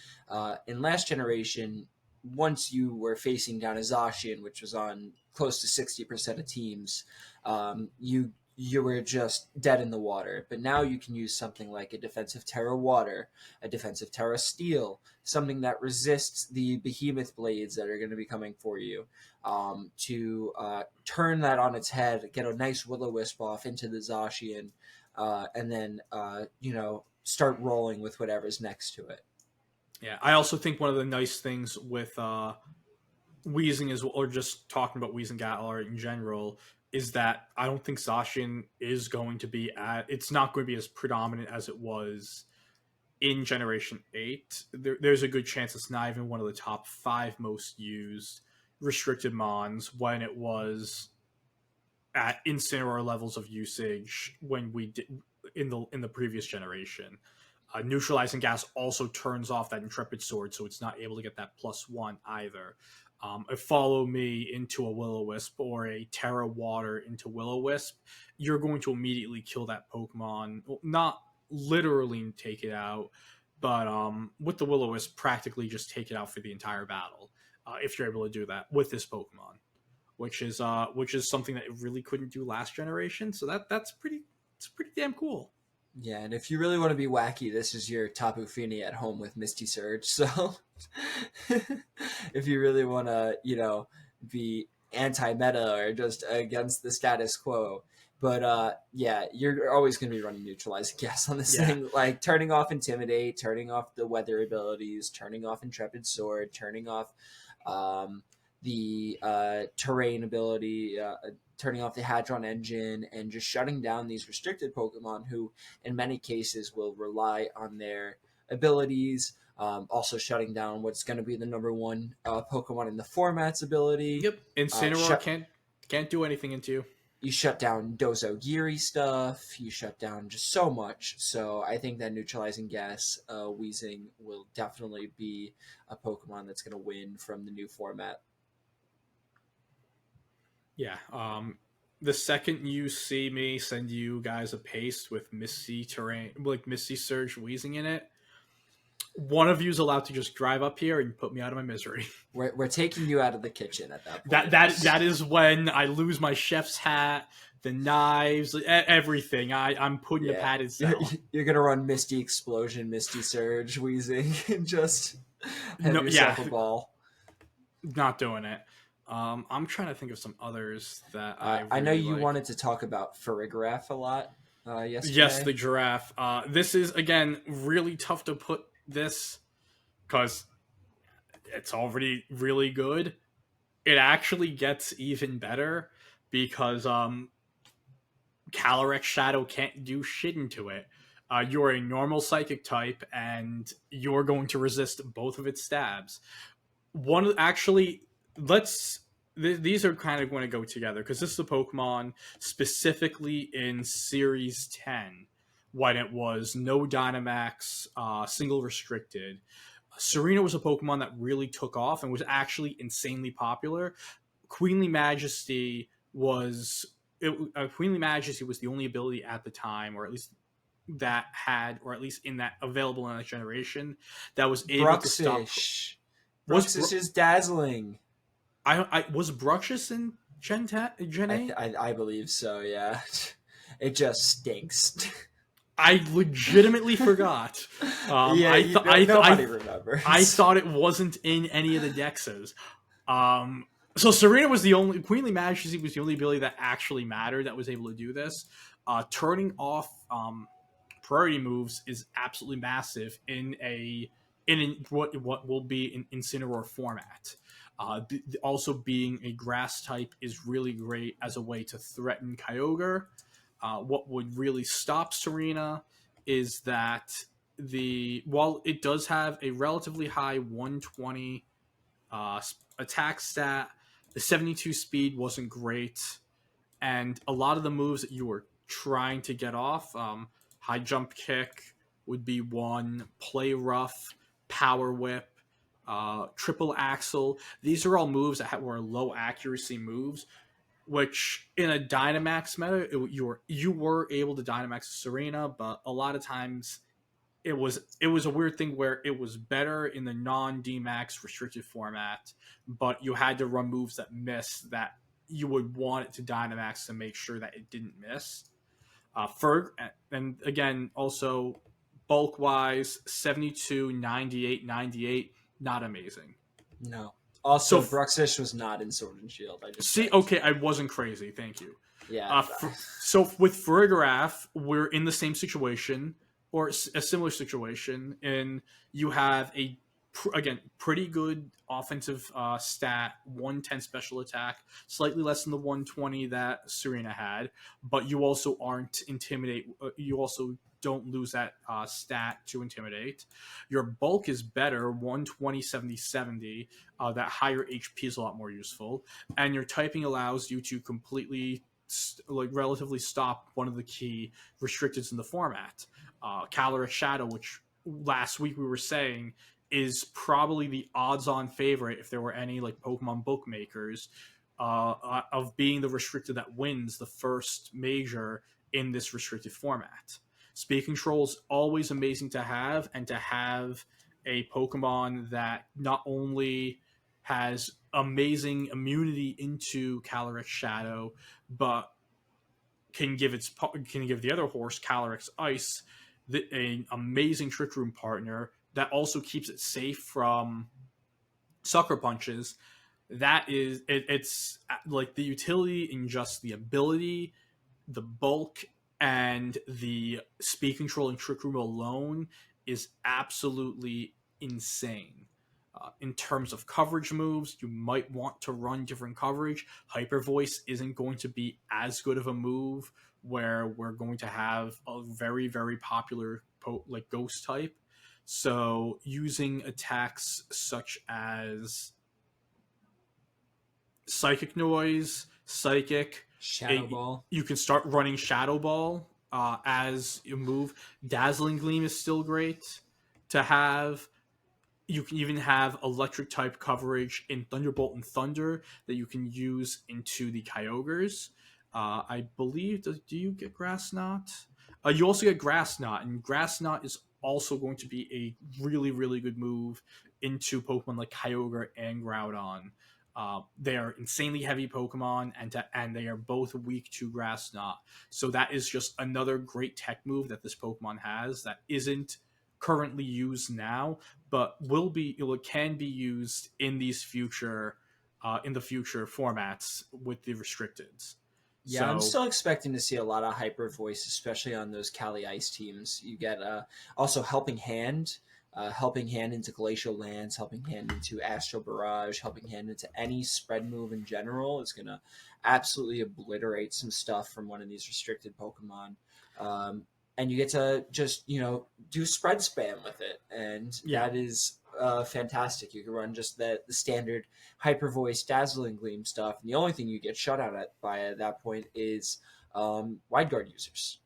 in last generation, once you were facing down a Zacian, which was on close to 60% of teams, you were just dead in the water. But now you can use something like a defensive Terra Water, a defensive Terra Steel, something that resists the behemoth blades that are going to be coming for you, to turn that on its head, get a nice Will-O-Wisp off into the Zacian, and then start rolling with whatever's next to it. Yeah, I also think one of the nice things with Weezing is, or just talking about Weezing Galar in general, is that I don't think Zacian is going to be it's not going to be as predominant as it was in Generation 8. There's a good chance it's not even one of the top 5 most used restricted mons when it was at Incineroar levels of usage when we did in the previous generation. Neutralizing gas also turns off that Intrepid Sword, so it's not able to get that +1 either. If Follow Me into a Will-O-Wisp or a Terra Water into Will-O-Wisp, you're going to immediately kill that Pokemon. Well, not literally take it out, but with the Will-O-Wisp, practically just take it out for the entire battle if you're able to do that with this Pokemon. which is something that it really couldn't do last generation. So it's pretty damn cool. Yeah, and if you really want to be wacky, this is your Tapu Fini at home with Misty Surge. So if you really want to, be anti-meta or just against the status quo. But yeah, you're always going to be running neutralizing gas on this Yeah. thing, like turning off Intimidate, turning off the weather abilities, turning off Intrepid Sword, turning off the terrain ability, turning off the Hadron engine, and just shutting down these restricted Pokemon who, in many cases, will rely on their abilities. Also shutting down what's going to be the number one Pokemon in the format's ability. Yep. Incineroar can't do anything into you. You shut down Dozo Giri stuff. You shut down just so much. So I think that neutralizing gas Weezing will definitely be a Pokemon that's going to win from the new format. Yeah. The second you see me send you guys a paste with Misty Terrain, like Misty Surge Weezing in it, one of you is allowed to just drive up here and put me out of my misery. We're taking you out of the kitchen at that point. That is when I lose my chef's hat, the knives, everything. I'm putting a padded cell. You're gonna run Misty Explosion, Misty Surge, Weezing, and just have yourself a ball. Not doing it. I'm trying to think of some others that I know you wanted to talk about Farigiraf a lot yesterday. Yes, the giraffe. This is, again, really tough to put this because it's already really good. It actually gets even better because Calyrex Shadow can't do shit into it. You're a normal psychic type, and you're going to resist both of its stabs. These are kind of going to go together because this is a Pokemon specifically in Series 10 when it was no Dynamax, single restricted. Serena was a Pokemon that really took off and was actually insanely popular. Queenly Majesty was the only ability at the time, or at least that had, or at least in that available in that generation, that was able to stop. Bruxish is dazzling. I was Bruxish in Gen 8? I believe so, yeah. It just stinks. I legitimately forgot. Nobody remembers. I thought it wasn't in any of the Dexes. So Serena was the only... Queenly Majesty was the only ability that actually mattered that was able to do this. Turning off priority moves is absolutely massive in what will be an Incineroar format. Also being a grass type is really great as a way to threaten Kyogre. What would really stop Serena is that while it does have a relatively high 120 attack stat, the 72 speed wasn't great, and a lot of the moves that you were trying to get off, high jump kick would be one, play rough, power whip, triple axle. These are all moves that were low accuracy moves, which in a Dynamax meta, you were able to Dynamax Serena, but a lot of times it was a weird thing where it was better in the non-DMAX restricted format, but you had to run moves that miss that you would want it to Dynamax to make sure that it didn't miss. Ferg, and again, also bulk-wise, 72, 98, 98, not amazing. No. Also, Bruxish was not in Sword and Shield. Okay, I wasn't crazy. Thank you. Yeah. So with Farigiraf, we're in the same situation, or a similar situation, and you have pretty good offensive stat, 110 special attack, slightly less than the 120 that Serena had, but you also aren't intimidate. You also don't lose that stat to intimidate. Your bulk is better, 120, 70, 70. That higher HP is a lot more useful, and your typing allows you to completely relatively stop one of the key restricteds in the format. Calyrex Shadow, which last week we were saying is probably the odds-on favorite if there were any Pokemon bookmakers of being the restricted that wins the first major in this restricted format. Speed Control is always amazing to have, and to have a Pokemon that not only has amazing immunity into Calyrex Shadow, but can give the other horse Calyrex Ice, an amazing Trick Room partner that also keeps it safe from sucker punches. That is it's like the utility in just the ability, the bulk, and the speed control and Trick Room alone is absolutely insane. In terms of coverage moves, you might want to run different coverage. Hyper Voice isn't going to be as good of a move where we're going to have a very, very popular like ghost type. So using attacks such as Psychic Noise, Psychic, Shadow Ball. you can start running Shadow Ball as you move. Dazzling Gleam is still great to have. You can even have electric type coverage in Thunderbolt and Thunder that you can use into the Kyogres. I believe, do you get Grass Knot? You also get Grass Knot, and Grass Knot is also going to be a really, really good move into Pokemon like Kyogre and Groudon. They are insanely heavy Pokemon, and they are both weak to Grass Knot. So that is just another great tech move that this Pokemon has that isn't currently used now, but can be used in these future in the future formats with the restricteds. Yeah, I'm So still expecting to see a lot of Hyper Voice, especially on those Cali Ice teams. You get also Helping Hand into Glacial Lance, Helping Hand into Astral Barrage, Helping Hand into any spread move in general is going to absolutely obliterate some stuff from one of these restricted Pokemon. Um, and you get to just, do spread spam with it. And yeah, that is fantastic. You can run just the standard Hyper Voice, Dazzling Gleam stuff. And the only thing you get shut out at that point is Wide Guard users.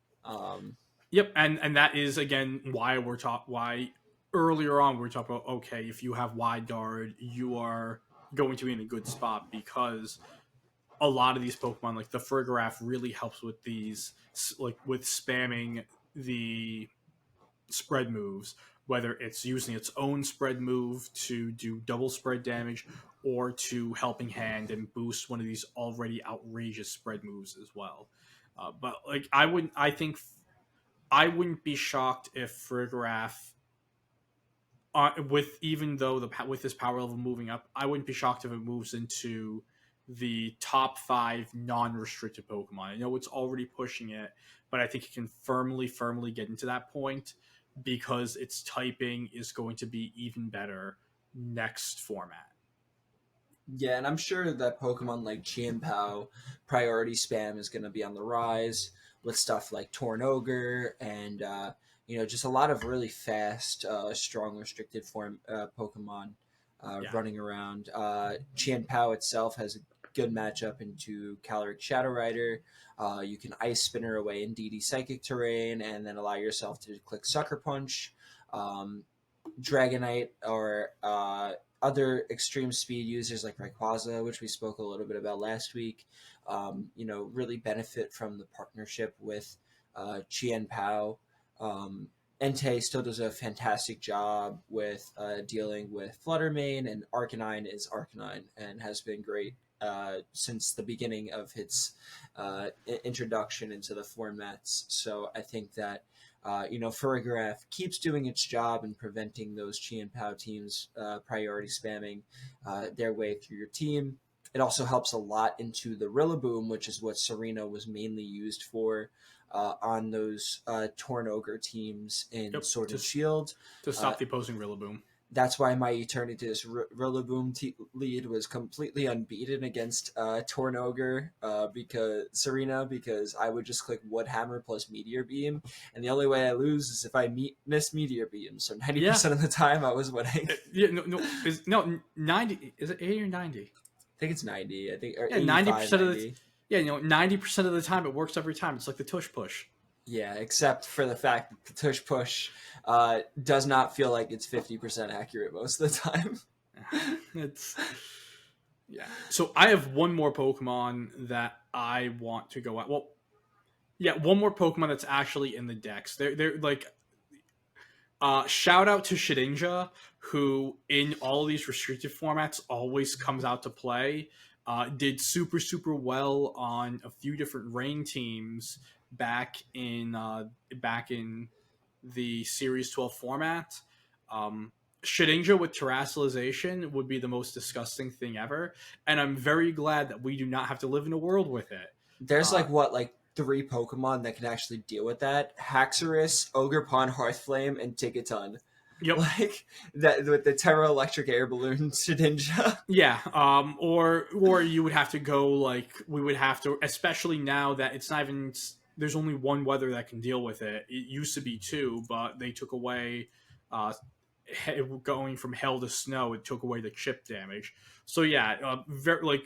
yep, and that is again why earlier on we were talking about, okay, if you have Wide Guard, you are going to be in a good spot because a lot of these Pokemon, like the Farigiraf, really helps with these, like with spamming the spread moves, whether it's using its own spread move to do double spread damage or to Helping Hand and boost one of these already outrageous spread moves as well. But like I wouldn't be shocked if Farigiraf, with even though with this power level moving up, I wouldn't be shocked if it moves into the top 5 non-restricted Pokemon. I know it's already pushing it, but I think it can firmly get into that point because its typing is going to be even better next format. Yeah, and I'm sure that Pokemon like Chien-Pao priority spam is going to be on the rise with stuff like Tornogre and just a lot of really fast, strong restricted form Pokemon Yeah, running around. Chien-Pao itself has a good matchup into Calyrex Shadow Rider. You can Ice Spinner away in DD Psychic terrain and then allow yourself to click Sucker Punch. Dragonite or other extreme speed users like Rayquaza, which we spoke a little bit about last week, really benefit from the partnership with Chien-Pao. Entei still does a fantastic job with dealing with Fluttermane, and Arcanine is Arcanine and has been great since the beginning of its introduction into the formats. So I think that Farigiraf keeps doing its job in preventing those Chien-Pao teams priority spamming their way through your team. It also helps a lot into the Rillaboom, which is what Serena was mainly used for on those Tornogre teams in yep, Sword and Shield. to stop the opposing Rillaboom. That's why my Eternatus Rillaboom lead was completely unbeaten against Tornogre because I would just click Wood Hammer plus Meteor Beam, and the only way I lose is if I miss Meteor Beam. So 90% of the time I was winning. Yeah, no 90, is it 80 or 90? I think it's 90. I think or Yeah, 85, 90% of 90. the 90% of the time it works every time. It's like the tush push. Yeah, except for the fact that the tush push does not feel like it's 50% accurate most of the time. It's yeah. So I have one more Pokemon that I want to go at. Well, yeah, one more Pokemon that's actually in the decks. They're like Shout out to Shedinja, who in all these restricted formats always comes out to play. Did super well on a few different rain teams back in the Series 12 format. Shedinja with terrestrialization would be the most disgusting thing ever, and I'm very glad that we do not have to live in a world with it. There's like 3 Pokemon that can actually deal with that: Haxorus, Ogerpon, Hearthflame, and Tigaton. Yep. Like that with the Terra Electric Air Balloon Shedinja. Yeah. Or you would have to go like we would have to, especially now that it's not even. There's only one weather that can deal with it. It used to be 2, but they took away. Going from hail to snow, it took away the chip damage. So yeah,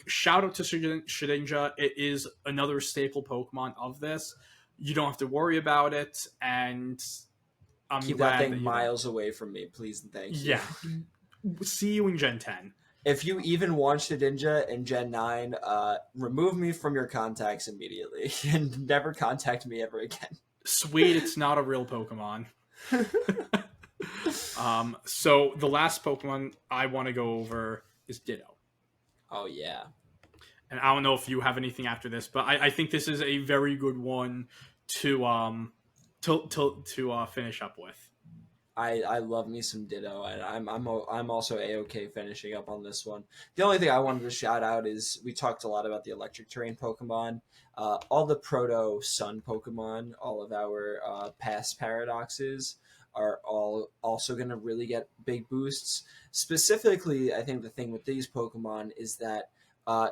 shout out to Shedinja. It is another staple Pokemon of this. You don't have to worry about it, and I'm Keep glad that thing miles away from me, please and thank you. Yeah. See you in Gen 10. If you even want Shedinja in Gen 9, remove me from your contacts immediately and never contact me ever again. Sweet, it's not a real Pokemon. So the last Pokemon I want to go over is Ditto. Oh yeah. And I don't know if you have anything after this, but I think this is a very good one to finish up with. I love me some Ditto, and I'm also a-okay finishing up on this one. The only thing I wanted to shout out is we talked a lot about the electric terrain Pokemon, all the Proto Sun Pokemon, all of our past paradoxes are all also going to really get big boosts. Specifically, I think the thing with these Pokemon is that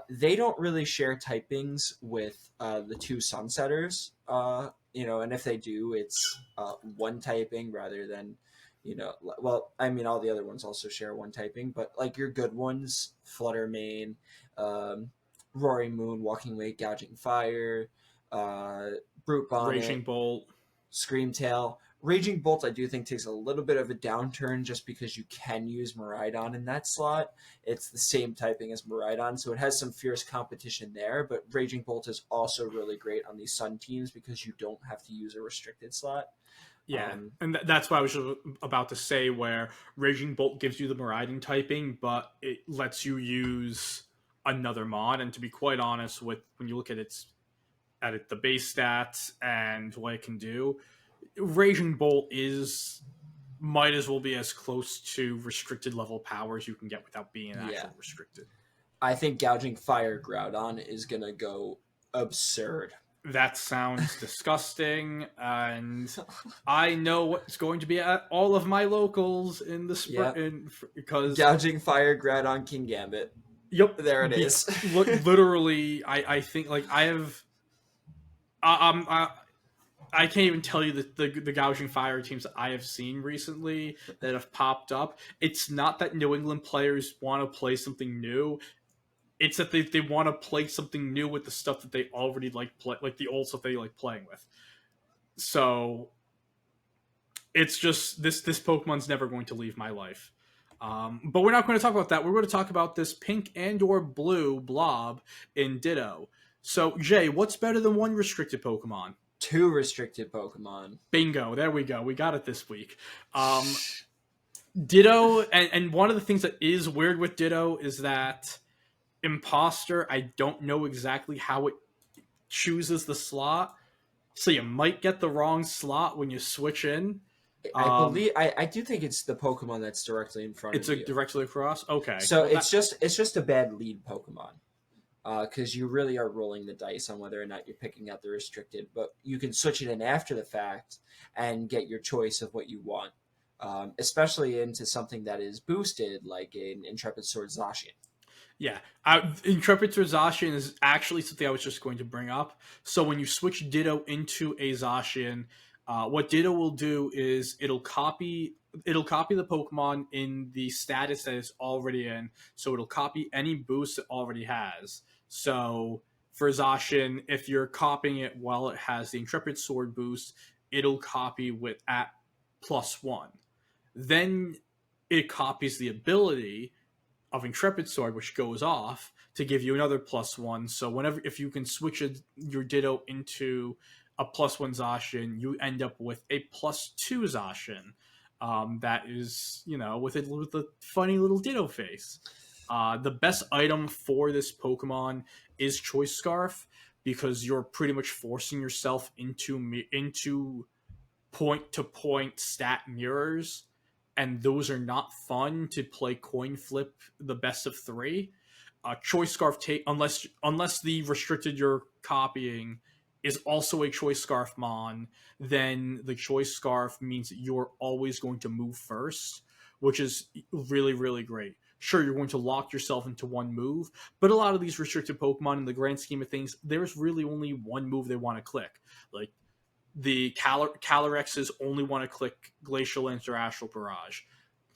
they don't really share typings with the 2 Sunsetters, and if they do, it's one typing rather than, I mean, all the other ones also share one typing, but like your good ones, Fluttermane, Roaring Moon, Walking Wake, Gouging Fire, Brute Bonnet, Raging Bolt, Screamtail. Raging Bolt, I do think, takes a little bit of a downturn just because you can use Miraidon in that slot. It's the same typing as Miraidon, so it has some fierce competition there, but Raging Bolt is also really great on these Sun teams because you don't have to use a restricted slot. Yeah, and that's what I was about to say, where Raging Bolt gives you the Miraidon typing, but it lets you use another mod, and to be quite honest, when you look at the base stats and what it can do, Raging Bolt might as well be as close to restricted level power as you can get without being actually restricted. I think Gouging Fire Groudon is going to go absurd. That sounds disgusting, and I know what's going to be at all of my locals in the spring because Gouging Fire Groudon King Gambit. Yep, there it is. Literally, I think like I have. I can't even tell you the Gouging Fire teams that I have seen recently that have popped up. It's not that New England players want to play something new. It's that they want to play something new with the stuff that they already like the old stuff they like playing with. So it's just this Pokemon's never going to leave my life. But we're not going to talk about that. We're going to talk about this pink and/or blue blob in Ditto. So Jay, what's better than 1 restricted Pokemon? 2 restricted Pokemon. Bingo. There we go. We got it this week. Ditto, and one of the things that is weird with Ditto is that Imposter, I don't know exactly how it chooses the slot. So you might get the wrong slot when you switch in. I do think it's the Pokemon that's directly in front of you. It's directly across? Okay. So it's just a bad lead Pokemon. Because you really are rolling the dice on whether or not you're picking out the restricted, but you can switch it in after the fact and get your choice of what you want, especially into something that is boosted, like an Intrepid Sword Zacian. Yeah, Intrepid Sword Zacian is actually something I was just going to bring up. So when you switch Ditto into a Zacian, what Ditto will do is it'll copy the Pokemon in the status that it's already in, so it'll copy any boost it already has. So for Zacian, if you're copying it while it has the Intrepid Sword boost, it'll copy at +1. Then it copies the ability of Intrepid Sword, which goes off to give you another +1. So if you can switch your Ditto into a +1 Zacian, you end up with a +2 Zacian. that is, with a funny little Ditto face. The best item for this Pokemon is Choice Scarf because you're pretty much forcing yourself into point to point stat mirrors, and those are not fun to play coin flip the best of three. Choice Scarf take unless the restricted you're copying is also a Choice Scarf mon, then the Choice Scarf means that you're always going to move first, which is really really great. Sure, you're going to lock yourself into one move, but a lot of these restricted Pokemon, in the grand scheme of things, there's really only one move they want to click. Like the Calorexes only want to click Glacial Lance or Astral Barrage.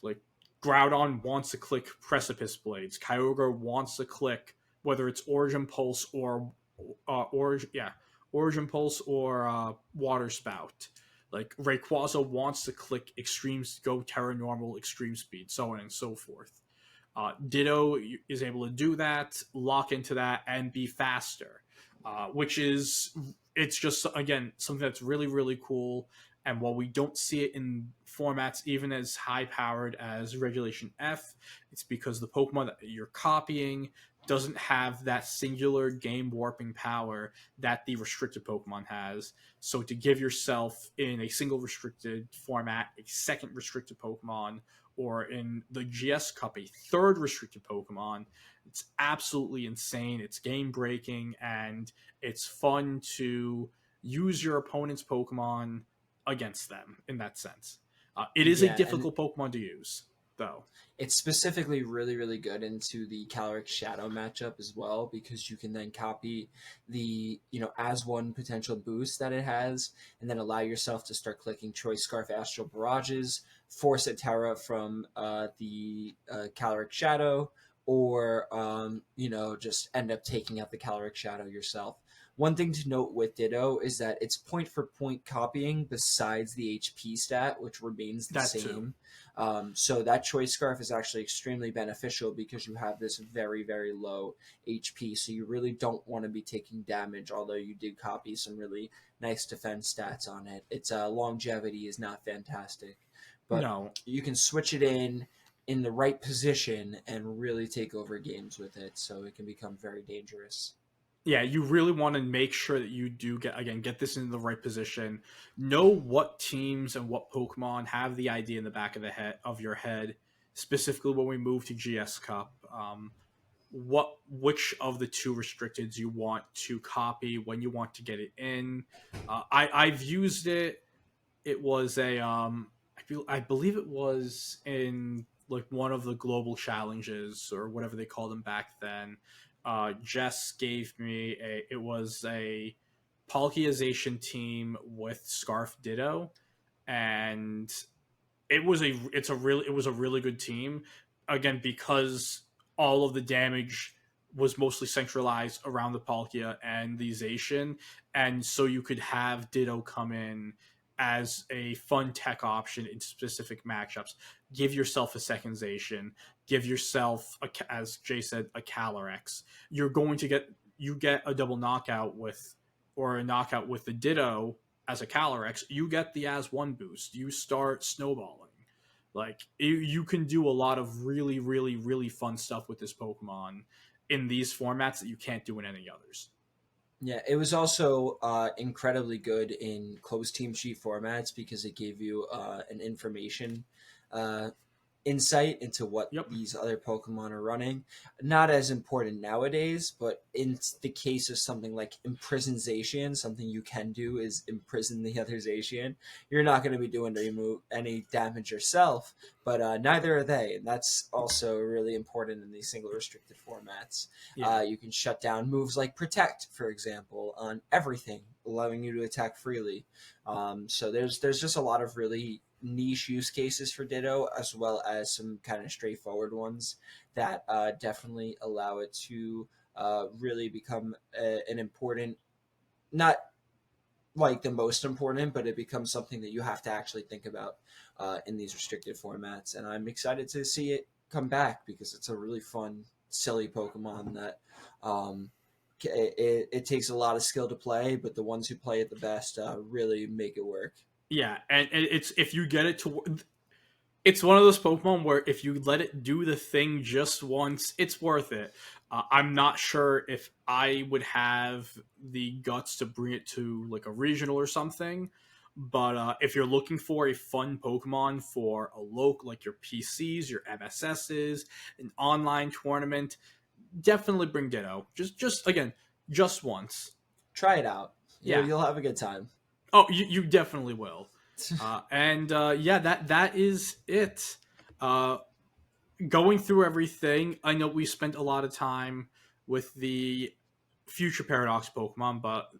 Like Groudon wants to click Precipice Blades. Kyogre wants to click whether it's Origin Pulse or Origin Pulse or Water Spout. Like Rayquaza wants to click Extreme Go Terra Normal Extreme Speed, so on and so forth. Ditto is able to do that, lock into that, and be faster, which is it's just again something that's really really cool. And while we don't see it in formats even as high powered as Regulation F, it's because the Pokemon that you're copying doesn't have that singular game warping power that the restricted Pokemon has. So to give yourself in a single restricted format a second restricted Pokemon, or in the GS Cup, a third restricted Pokemon, it's absolutely insane. It's game breaking, and it's fun to use your opponent's Pokemon against them in that sense. It is a Yeah, and difficult Pokemon to use, though. it's specifically really, really good into the Caloric Shadow matchup as well, because you can then copy the, as one potential boost that it has, and then allow yourself to start clicking Choice Scarf Astral Barrages, force a Terra from the Caloric Shadow, or, just end up taking out the Caloric Shadow yourself. One thing to note with Ditto is that it's point for point copying besides the HP stat, which remains the That too. same. So that Choice Scarf is actually extremely beneficial because you have this very, very low HP. So you really don't want to be taking damage, although you did copy some really nice defense stats on it. Its longevity is not fantastic, but No, you can switch it in the right position and really take over games with it. So it can become very dangerous. yeah, you really want to make sure that you do get this in the right position. Know what teams and what Pokemon have the idea in the back of the head of your head, specifically when we move to GS Cup. Which of the two restricteds you want to copy when you want to get it in. I've used it. It was I believe it was in like one of the global challenges or whatever they called them back then. Jess gave me it was a Palkiazation team with Scarf Ditto, and it was a really good team, again because all of the damage was mostly centralized around the Palkia and the Zacian, and so you could have Ditto come in as a fun tech option in specific matchups. Give yourself a second Zacian, give yourself as Jay said, a Calyrex. You get a double knockout with or a knockout with the Ditto as a Calyrex, you get the as one boost. You start snowballing. Like you can do a lot of really, really, really fun stuff with this Pokemon in these formats that you can't do in any others. Yeah, it was also incredibly good in closed team sheet formats because it gave you an information uh, insight into what Yep. these other Pokemon are running. Not as important nowadays, but in the case of something like Imprisonization, something you can do is imprison the other Zacian. You're not going to be doing any damage yourself, but neither are they, and that's also really important in these single restricted formats. Yeah. You can shut down moves like Protect, for example, on everything, allowing you to attack freely. So there's just a lot of really niche use cases for Ditto, as well as some kind of straightforward ones that definitely allow it to really become an important, not like the most important, but it becomes something that you have to actually think about in these restricted formats. And I'm excited to see it come back because it's a really fun, silly Pokemon that it takes a lot of skill to play, but the ones who play it the best really make it work. Yeah, and it's if you get it to It's one of those Pokemon where if you let it do the thing just once, it's worth it. I'm not sure if I would have the guts to bring it to like a regional or something, but if you're looking for a fun Pokemon for a local, like your PCs, your MSSs, an online tournament, definitely bring Ditto. Just again, just once. Try it out. Yeah. You'll have a good time. Oh, you definitely will. And yeah, that is it. Uh, Going through everything, I know we spent a lot of time with the future Paradox Pokemon, but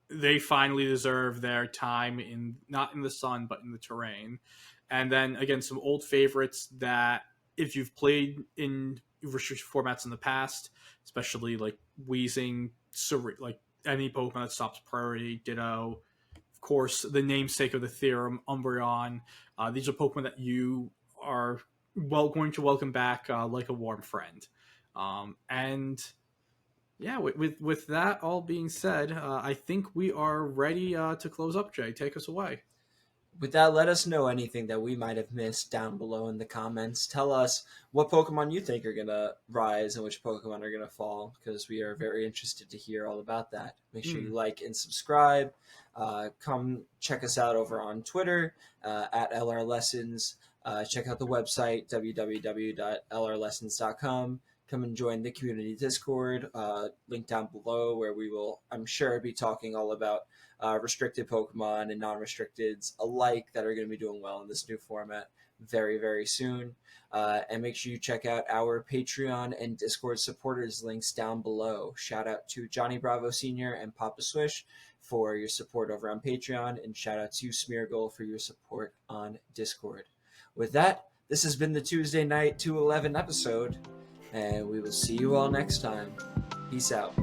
they finally deserve their time in not in the sun but in the terrain. And then again, some old favorites that if you've played in restricted formats in the past, especially like Weezing, like any Pokemon that stops priority, Ditto, of course, the namesake of the theorem, Umbreon. These are Pokemon that you are going to welcome back like a warm friend. And yeah, with that all being said, I think we are ready to close up. Jay, take us away. With that, let us know anything that we might have missed down below in the comments. Tell us what Pokemon you think are going to rise and which Pokemon are going to fall, because we are very interested to hear all about that. Make sure you like and subscribe. Come check us out over on Twitter at LR Lessons. Check out the website, www.lrlessons.com. Come and join the community Discord, link down below, where we will, I'm sure, be talking all about restricted Pokemon and non-restricteds alike that are going to be doing well in this new format very, very soon. And make sure you check out our Patreon and Discord supporters links down below. Shout out to Johnny Bravo Sr. and Papa Swish for your support over on Patreon, and shout out to Smeargle for your support on Discord. With that, this has been the Tuesday night 211 episode, and we will see you all next time. Peace out.